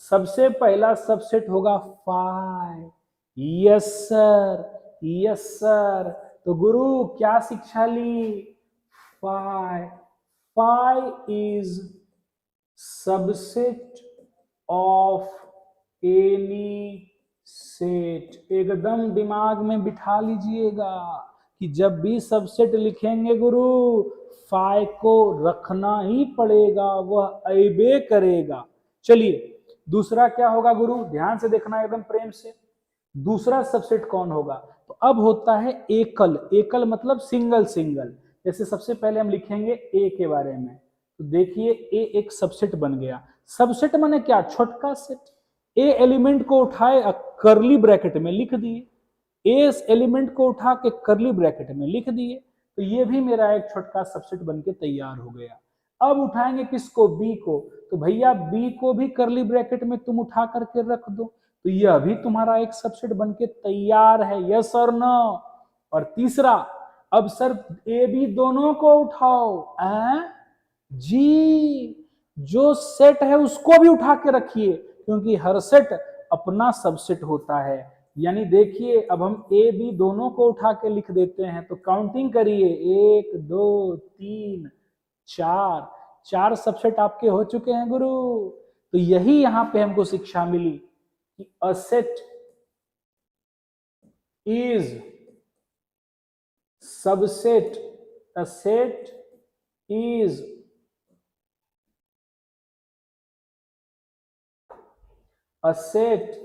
सबसे पहला सबसेट होगा 5। Yes sir, yes sir. तो गुरु क्या शिक्षा ली? 5। 5 is subset of any set. एकदम दिमाग में बिठा लीजिएगा कि जब भी सबसेट लिखेंगे गुरु, 5 को रखना ही पड़ेगा, वह अबे करेगा। चलिए दूसरा क्या होगा गुरु, ध्यान से देखना एकदम प्रेम से। दूसरा सबसेट कौन होगा? तो अब होता है एकल। एकल मतलब सिंगल सिंगल। जैसे सबसे पहले हम लिखेंगे ए के बारे में, तो देखिए ए एक सबसेट बन गया। सबसेट माने क्या? छोटका सेट। ए एलिमेंट को उठाए करली ब्रैकेट में लिख दिए, ए एलिमेंट को उठा के करली ब्रैकेट में लिख दिए, तो ये भी मेरा एक छोटका सबसेट बनके तैयार हो गया। अब उठाएंगे किसको? बी को, तो भैया बी को भी करली ब्रैकेट में तुम उठा करके रख दो, तो यह भी तुम्हारा एक सबसेट बनके तैयार है। यस और नो? और तीसरा, अब सर ए बी दोनों को उठाओ, जी जो सेट है उसको भी उठा के रखिए, क्योंकि हर सेट अपना सबसेट होता है। यानी देखिए अब हम ए बी दोनों को उठा के लिख देते हैं, तो काउंटिंग करिए, 1 2 3 4, 4 सबसेट आपके हो चुके हैं गुरु। तो यही यहां पे हमको शिक्षा मिली कि a set is subset, a set is a set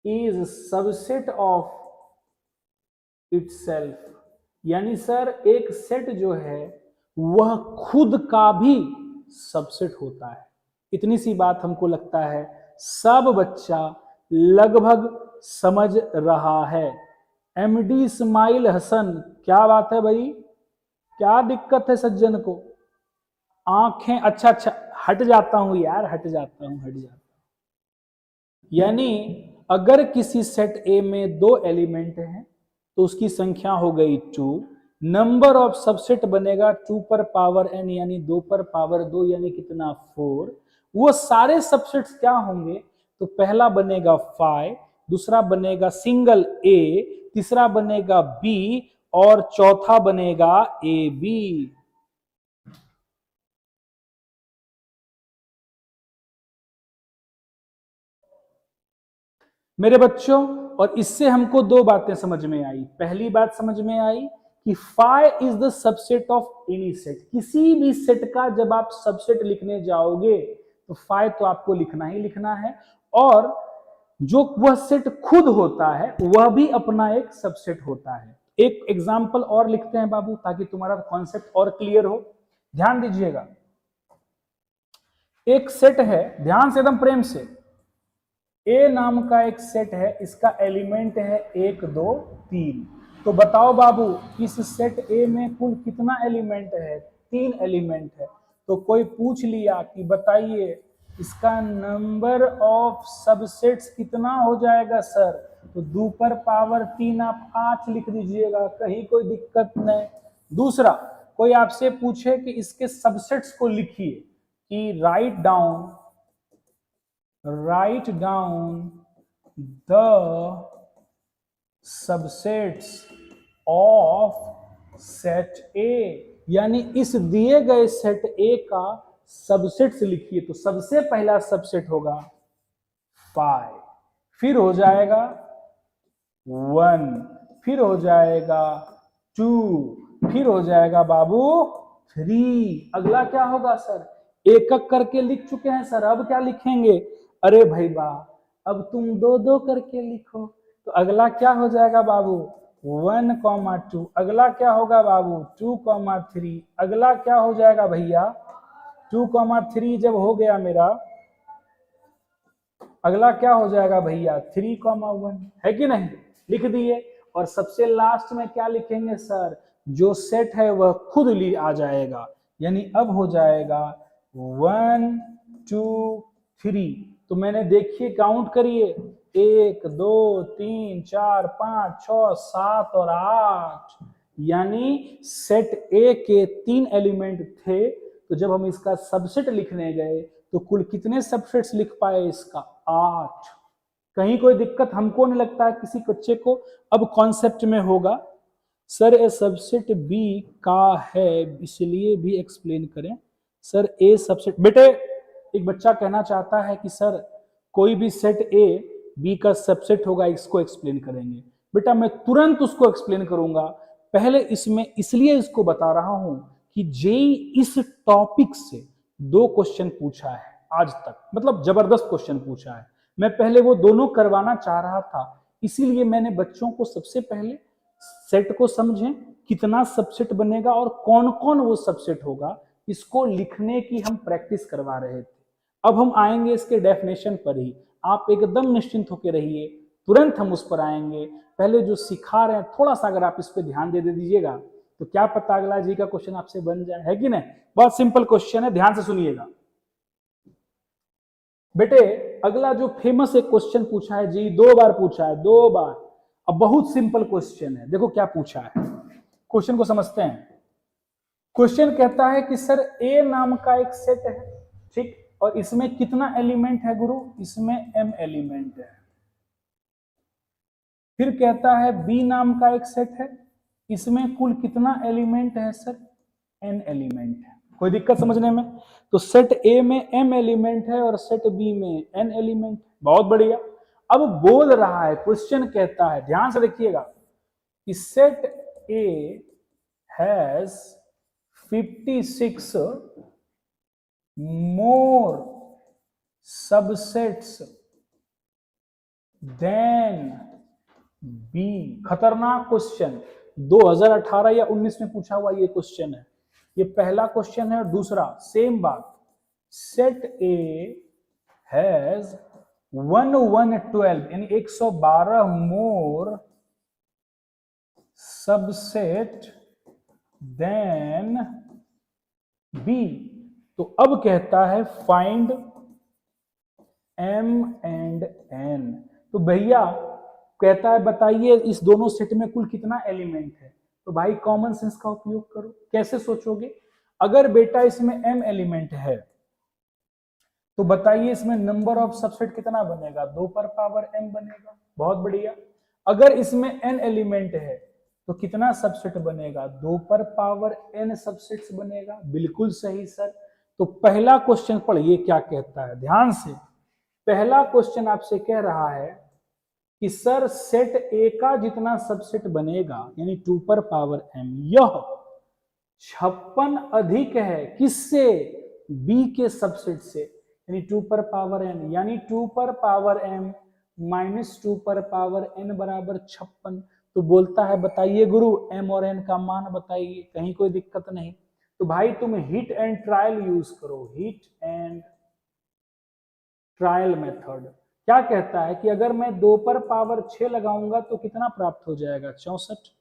is subset of itself। यानी सर एक सेट जो है वह खुद का भी सबसेट होता है। इतनी सी बात हमको लगता है सब बच्चा लगभग समझ रहा है। एमडी इस्माइल हसन, क्या बात है भाई, क्या दिक्कत है सज्जन को? आंखें, अच्छा अच्छा हट जाता हूं यार, हट जाता हूं। यानी अगर किसी सेट ए में 2 एलिमेंट हैं तो उसकी संख्या हो गई 2, नंबर ऑफ सबसेट बनेगा 2 पर पावर n, यानी 2 पर पावर 2, यानी कितना 4। वो सारे सबसेट्स क्या होंगे? तो पहला बनेगा 5, दूसरा बनेगा सिंगल a, तीसरा बनेगा b और चौथा बनेगा ab। मेरे बच्चों, और इससे हमको 2 बातें समझ में आई। पहली बात समझ में आई कि phi is the subset of any set. किसी भी सेट का जब आप सबसेट लिखने जाओगे तो फाई तो आपको लिखना ही लिखना है, और जो वह सेट खुद होता है वह भी अपना एक सबसेट होता है। एक एग्जांपल और लिखते हैं बाबू, ताकि तुम्हारा कॉन्सेप्ट और क्लियर हो। ध्यान दीजिएगा, एक सेट है, ध्यान से एकदम प्रेम से, ए नाम का एक सेट है, इसका एलिमेंट है 1 2 3। तो बताओ बाबू इस सेट ए में कुल कितना एलिमेंट है? 3 एलिमेंट है। तो कोई पूछ लिया कि बताइए इसका नंबर ऑफ सबसेट्स कितना हो जाएगा सर? तो 2 पर पावर 3 आप 8 लिख दीजिएगा, कहीं कोई दिक्कत नहीं। दूसरा, कोई आपसे पूछे कि इसके सबसेट्स को लिखिए, कि write down the subsets of set A, यानी इस दिए गए सेट A का सबसेट्स लिखिए। तो सबसे पहला सबसेट होगा 5, फिर हो जाएगा 1, फिर हो जाएगा 2, फिर हो जाएगा बाबू 3। अगला क्या होगा सर? एक एक करके लिख चुके हैं सर, अब क्या लिखेंगे? अरे भाई वाह, अब तुम 2 2 करके लिखो। तो अगला क्या हो जाएगा बाबू? 1, 2। अगला क्या होगा बाबू? 2, 3। अगला क्या हो जाएगा भैया? 2, 3 जब हो गया मेरा, अगला क्या हो जाएगा भैया? 3, 1, है कि नहीं? लिख दिए। और सबसे लास्ट में क्या लिखेंगे सर? जो सेट है वह खुद ली आ जाएगा, यानी अब हो जाएगा 1 2 3। तो मैंने देखिए काउंट करिए, 1 2 3 4 5 6 7 और 8, यानी सेट ए के 3 एलिमेंट थे। तो जब हम इसका सबसेट लिखने गए तो कुल कितने सबसेट्स लिख पाए इसका? 8। कहीं कोई दिक्कत हमको नहीं लगता है किसी बच्चे को अब कॉन्सेप्ट में होगा। सर ए सबसेट बी का है, इसलिए भी एक्सप्लेन करें। सर ए सबसेट, बेटे एक बच्चा कहना चाहता है कि सर कोई भी सेट ए बी का सबसेट होगा, इसको एक्सप्लेन करेंगे। बेटा मैं तुरंत उसको एक्सप्लेन करूंगा। पहले इसमें इसलिए इसको बता रहा हूं कि जेई इस टॉपिक से 2 क्वेश्चन पूछा है आज तक, मतलब जबरदस्त क्वेश्चन पूछा है। मैं पहले वो दोनों करवाना चाह रहा था, इसीलिए मैंने बच्चों को सबसे पहले सेट को समझें, कितना सबसेट बनेगा और कौन कौन वो सबसेट होगा, इसको लिखने की हम प्रैक्टिस करवा रहे थे। अब हम आएंगे इसके डेफिनेशन पर ही, आप एकदम निश्चिंत होकर रहिए, तुरंत हम उस पर आएंगे। पहले जो सिखा रहे हैं थोड़ा सा अगर आप इस पर ध्यान दे दीजिएगा तो क्या पता अगला जी का क्वेश्चन आपसे बन जाए, है कि नहीं? बहुत सिंपल क्वेश्चन है, ध्यान से सुनिएगा बेटे। अगला जो फेमस एक क्वेश्चन पूछा है जी, 2 बार पूछा है, 2 बार। अब बहुत सिंपल क्वेश्चन है, देखो क्या पूछा है। क्वेश्चन को समझते हैं। क्वेश्चन कहता है कि सर ए नाम का एक सेट है, ठीक, और इसमें कितना एलिमेंट है गुरु? इसमें m एलिमेंट है। फिर कहता है बी नाम का एक सेट है, इसमें कुल कितना एलिमेंट है सर? n एलिमेंट है। कोई दिक्कत समझने में? तो सेट ए में m एलिमेंट है और सेट बी में n एलिमेंट। बहुत बढ़िया। अब बोल रहा है, क्वेश्चन कहता है, ध्यान से देखिएगा, कि set A has 56 more subsets than B। खतरनाक क्वेश्चन, 2018 या 19 में पूछा हुआ ये क्वेश्चन है। ये पहला क्वेश्चन है। और दूसरा सेम बात, सेट ए हैज 1112 यानी 112 मोर सबसेट देन बी। तो अब कहता है फाइंड m एंड n। तो भैया कहता है बताइए इस दोनों सेट में कुल कितना एलिमेंट है। तो भाई कॉमन सेंस का उपयोग करो। कैसे सोचोगे? अगर बेटा इसमें m एलिमेंट है तो बताइए इसमें नंबर ऑफ सबसेट कितना बनेगा? 2 पर पावर m बनेगा। बहुत बढ़िया। अगर इसमें n एलिमेंट है तो कितना सबसेट बनेगा? 2 पर पावर n सबसेट्स बनेगा। बिल्कुल सही सर। तो पहला क्वेश्चन पढ़िए क्या कहता है, ध्यान से। पहला क्वेश्चन आपसे कह रहा है कि सर सेट ए का जितना सबसेट बनेगा यानी 2 पर पावर m, यह 56 अधिक है किससे? बी के सबसेट से, यानी 2 पर पावर n, यानी 2 पर पावर m माइनस 2 पर पावर n बराबर 56। तो बोलता है बताइए गुरु m और n का मान बताइए। कहीं कोई दिक्कत नहीं। तो भाई तुम हिट एंड ट्रायल यूज करो, हिट एंड ट्रायल मेथड। क्या कहता है कि अगर मैं 2 पर पावर 6 लगाऊंगा तो कितना प्राप्त हो जाएगा? 64।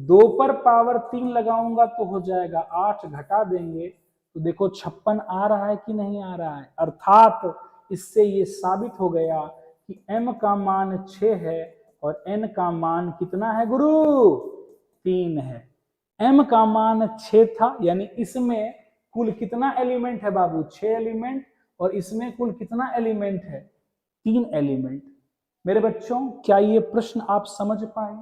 2 पर पावर 3 लगाऊंगा तो हो जाएगा 8, घटा देंगे तो देखो 56 आ रहा है कि नहीं आ रहा है। अर्थात इससे ये साबित हो गया कि m का मान 6 है और n का मान कितना है गुरु? 3 है। m का मान 6 था, यानी इसमें कुल कितना एलिमेंट है बाबू? 6 एलिमेंट। और इसमें कुल कितना एलिमेंट है? 3 एलिमेंट। मेरे बच्चों क्या ये प्रश्न आप समझ पाए?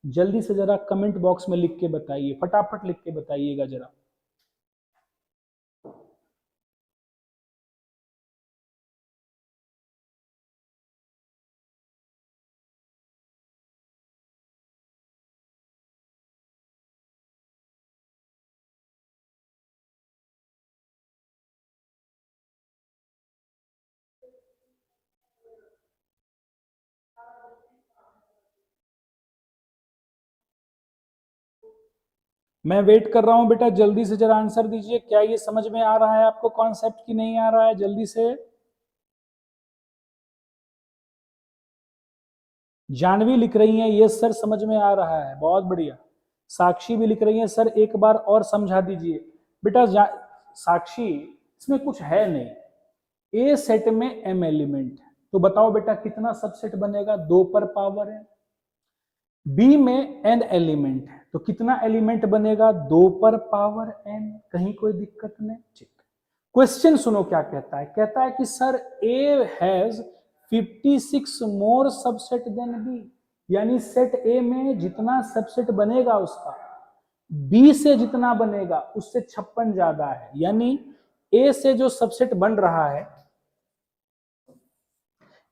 जल्दी से जरा कमेंट बॉक्स में लिख के बताइए, फटाफट लिख के बताइएगा जरा। मैं वेट कर रहा हूं बेटा, जल्दी से जरा आंसर दीजिए। क्या ये समझ में आ रहा है आपको कॉन्सेप्ट की नहीं आ रहा है? जल्दी से। जानवी लिख रही है ये सर समझ में आ रहा है, बहुत बढ़िया। साक्षी भी लिख रही है सर एक बार और समझा दीजिए। बेटा साक्षी इसमें कुछ है नहीं, ए सेट में m एलिमेंट है तो बताओ बेटा कितना सबसेट बनेगा? 2 पर पावर n। बी में n एलिमेंट है तो कितना एलिमेंट बनेगा? 2 पर पावर n। कहीं कोई दिक्कत नहीं? ठीक। क्वेश्चन सुनो क्या कहता है। कहता है कि sir A has 56 more subset than B, यानी सेट ए में जितना सबसेट बनेगा उसका बी से जितना बनेगा उससे 56 ज्यादा है। यानी ए से जो सबसेट बन रहा है,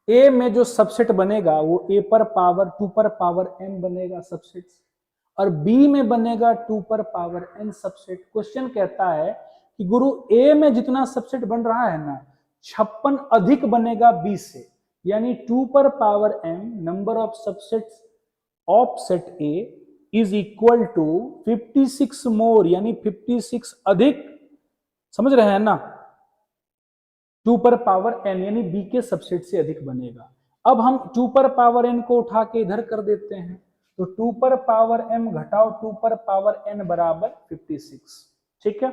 ए में जो सबसेट बनेगा वो ए पर पावर 2 पर पावर m बनेगा सबसेट, और बी में बनेगा 2 पर पावर n सबसेट। क्वेश्चन कहता है कि गुरु ए में जितना सबसेट बन रहा है ना 56 अधिक बनेगा बी से, यानी 2 पर power m number of subsets of set A is equal to 56 more, यानी 56 अधिक, समझ रहे हैं ना, 2 पर पावर n यानी b के सबसेट से अधिक बनेगा। अब हम 2 पर पावर n को उठा के इधर कर देते हैं तो 2 पर पावर m घटाओ 2 पर पावर n बराबर 56। ठीक है।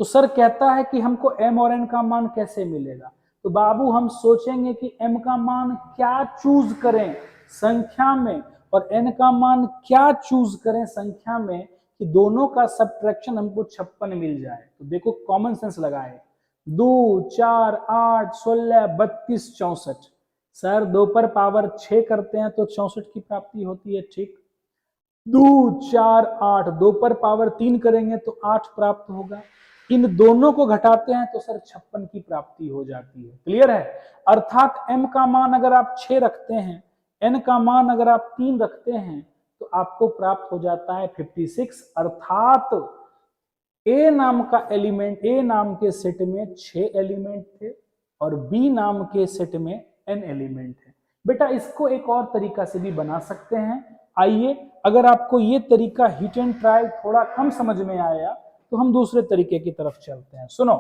तो सर कहता है कि हमको m और n का मान कैसे मिलेगा? तो बाबू हम सोचेंगे कि m का मान क्या चूज करें संख्या में और n का मान क्या चूज करें संख्या में कि दोनों का सब्ट्रैक्शन हमको 56 मिल जाए। तो देखो कॉमन सेंस लगाए, 2 4 8 16 32 64। सर 2 पर पावर 6 करते हैं तो 64 की प्राप्ति होती है, ठीक। 2 4 8 2 पर पावर 3 करेंगे तो 8 प्राप्त होगा। इन दोनों को घटाते हैं तो सर 56 की प्राप्ति हो जाती है। क्लियर है? अर्थात m का मान अगर आप 6 रखते हैं, n का मान अगर आप 3 रखते हैं, तो आपको प्राप्त हो जाता है 56। अर्थात a नाम का एलिमेंट, a नाम के सेट में 6 एलिमेंट थे और b नाम के सेट में n एलिमेंट है। बेटा इसको एक और तरीका से भी बना सकते हैं। आइए, अगर आपको ये तरीका हिट एंड ट्रायल थोड़ा कम समझ में आया तो हम दूसरे तरीके की तरफ चलते हैं। सुनो,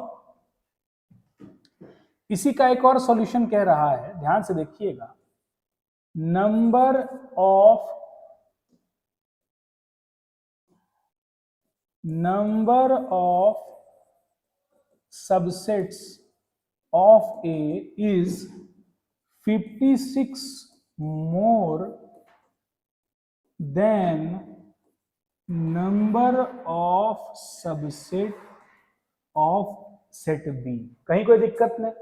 इसी का एक और सॉल्यूशन कह रहा है, ध्यान से देखिएगा। Number of subsets of A is 56 more than number of subset of set B। कहीं कोई दिक्कत नहीं?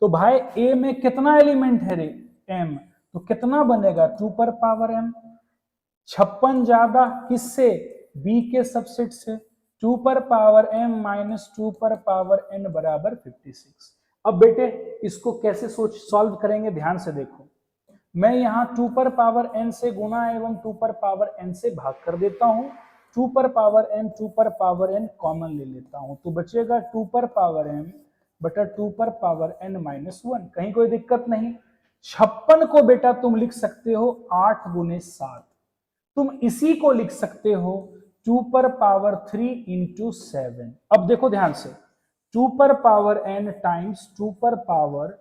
तो भाई A में कितना एलिमेंट है रे? M। तो कितना बनेगा? 2 पर पावर m। 56 ज्यादा किससे? B के सबसेट से। 2 पर पावर m माइनस 2 पर पावर n बराबर 56। अब बेटे इसको कैसे सॉल्व करेंगे, ध्यान से देखो। मैं यहां 2 पर पावर n से गुना एवं 2 पर पावर n से भाग कर देता हूं। 2 पर पावर n 2 पर पावर n कॉमन ले लेता हूं तो बचेगा 2 पर पावर m बटा 2 पर पावर n माइनस 1। कहीं कोई दिक्कत नहीं? 56 को बेटा तुम लिख सकते हो 8 गुने 7। तुम इसी को लिख सकते हो 2 पर पावर 3 इंटू 7। अब देखो ध्यान से, 2 पर पावर n टाइम्स 2 पर power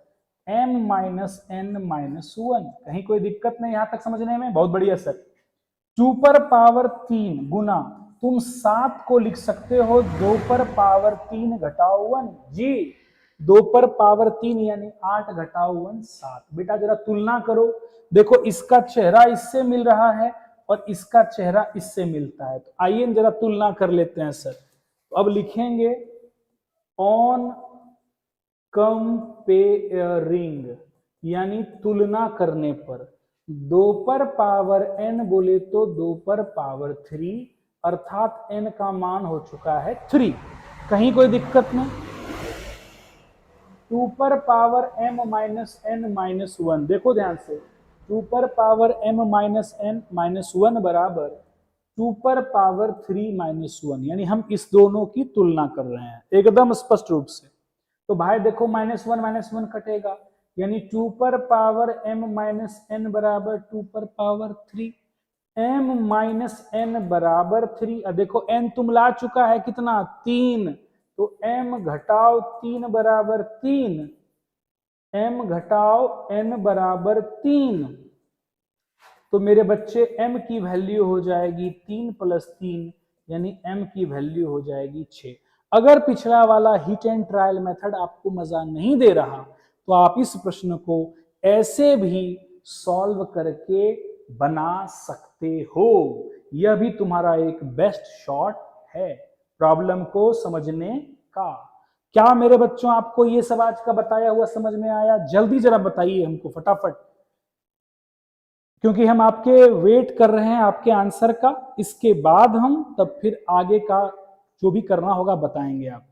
m minus n minus 1। कहीं कोई दिक्कत नहीं यहां तक समझने में? बहुत बढ़िया सर। 2 पर पावर 3 गुना तुम 7 को लिख सकते हो 2 पर पावर 3 घटाओ 1। जी 2 पर पावर 3 यानी 8 घटाओ 1 7। बेटा जरा तुलना करो, देखो इसका चेहरा इससे मिल रहा है और इसका चेहरा इससे मिलता है। तो आइए जरा तुलना कर लेते हैं सर। तो अब लिखेंगे ऑन कंपेयरिंग, यानी तुलना करने पर। 2 पर पावर n बोले तो 2 पर पावर 3, अर्थात n का मान हो चुका है 3। कहीं कोई दिक्कत नहीं? 2 पर power m minus n minus 1, देखो ध्यान से, 2 पर power m minus n minus 1 बराबर 2 पर पावर 3 माइनस 1, यानी हम इस दोनों की तुलना कर रहे हैं एकदम स्पष्ट रूप से। तो भाई देखो माइनस 1 कटेगा, यानी 2 पर पावर m माइनस n बराबर 2 पर पावर 3। m माइनस n बराबर 3। अब देखो n तुम ला चुका है कितना? 3। तो m घटाओ 3 बराबर 3, m घटाओ n बराबर 3। तो मेरे बच्चे m की वैल्यू हो जाएगी 3 प्लस 3, यानी m की वैल्यू हो जाएगी 6। अगर पिछला वाला हिट एंड ट्रायल मेथड आपको मजा नहीं दे रहा तो आप इस प्रश्न को ऐसे भी सॉल्व करके बना सकते हो। यह भी तुम्हारा एक बेस्ट शॉट है प्रॉब्लम को समझने का। क्या मेरे बच्चों आपको ये सब आज का बताया हुआ समझ में आया? जल्दी जरा बताइए हमको फटाफट, क्योंकि हम आपके वेट कर रहे हैं आपके आंसर का। इसके बाद हम तब फिर आगे का जो भी करना होगा बताएंगे आपको।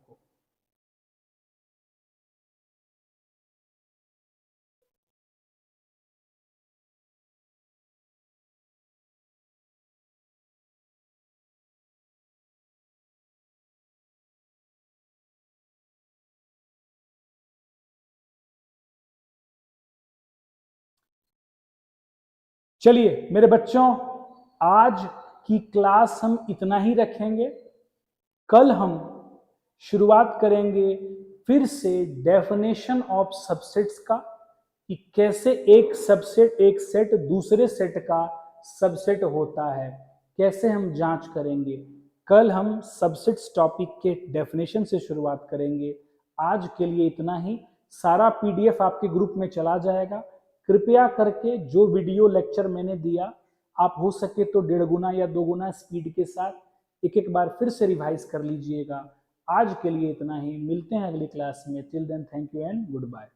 चलिए मेरे बच्चों, आज की क्लास हम इतना ही रखेंगे। कल हम शुरुआत करेंगे फिर से डेफिनेशन ऑफ सबसेट्स का, कि कैसे एक सबसेट, एक सेट दूसरे सेट का सबसेट होता है, कैसे हम जांच करेंगे। कल हम सबसेट्स टॉपिक के डेफिनेशन से शुरुआत करेंगे। आज के लिए इतना ही। सारा पीडीएफ आपके ग्रुप में चला जाएगा। कृपया करके जो वीडियो लेक्चर मैंने दिया आप हो सके तो 1.5 गुना या 2 गुना स्पीड के साथ एक एक बार फिर से रिवाइज कर लीजिएगा। आज के लिए इतना ही, मिलते हैं अगली क्लास में। Till then thank you and good bye.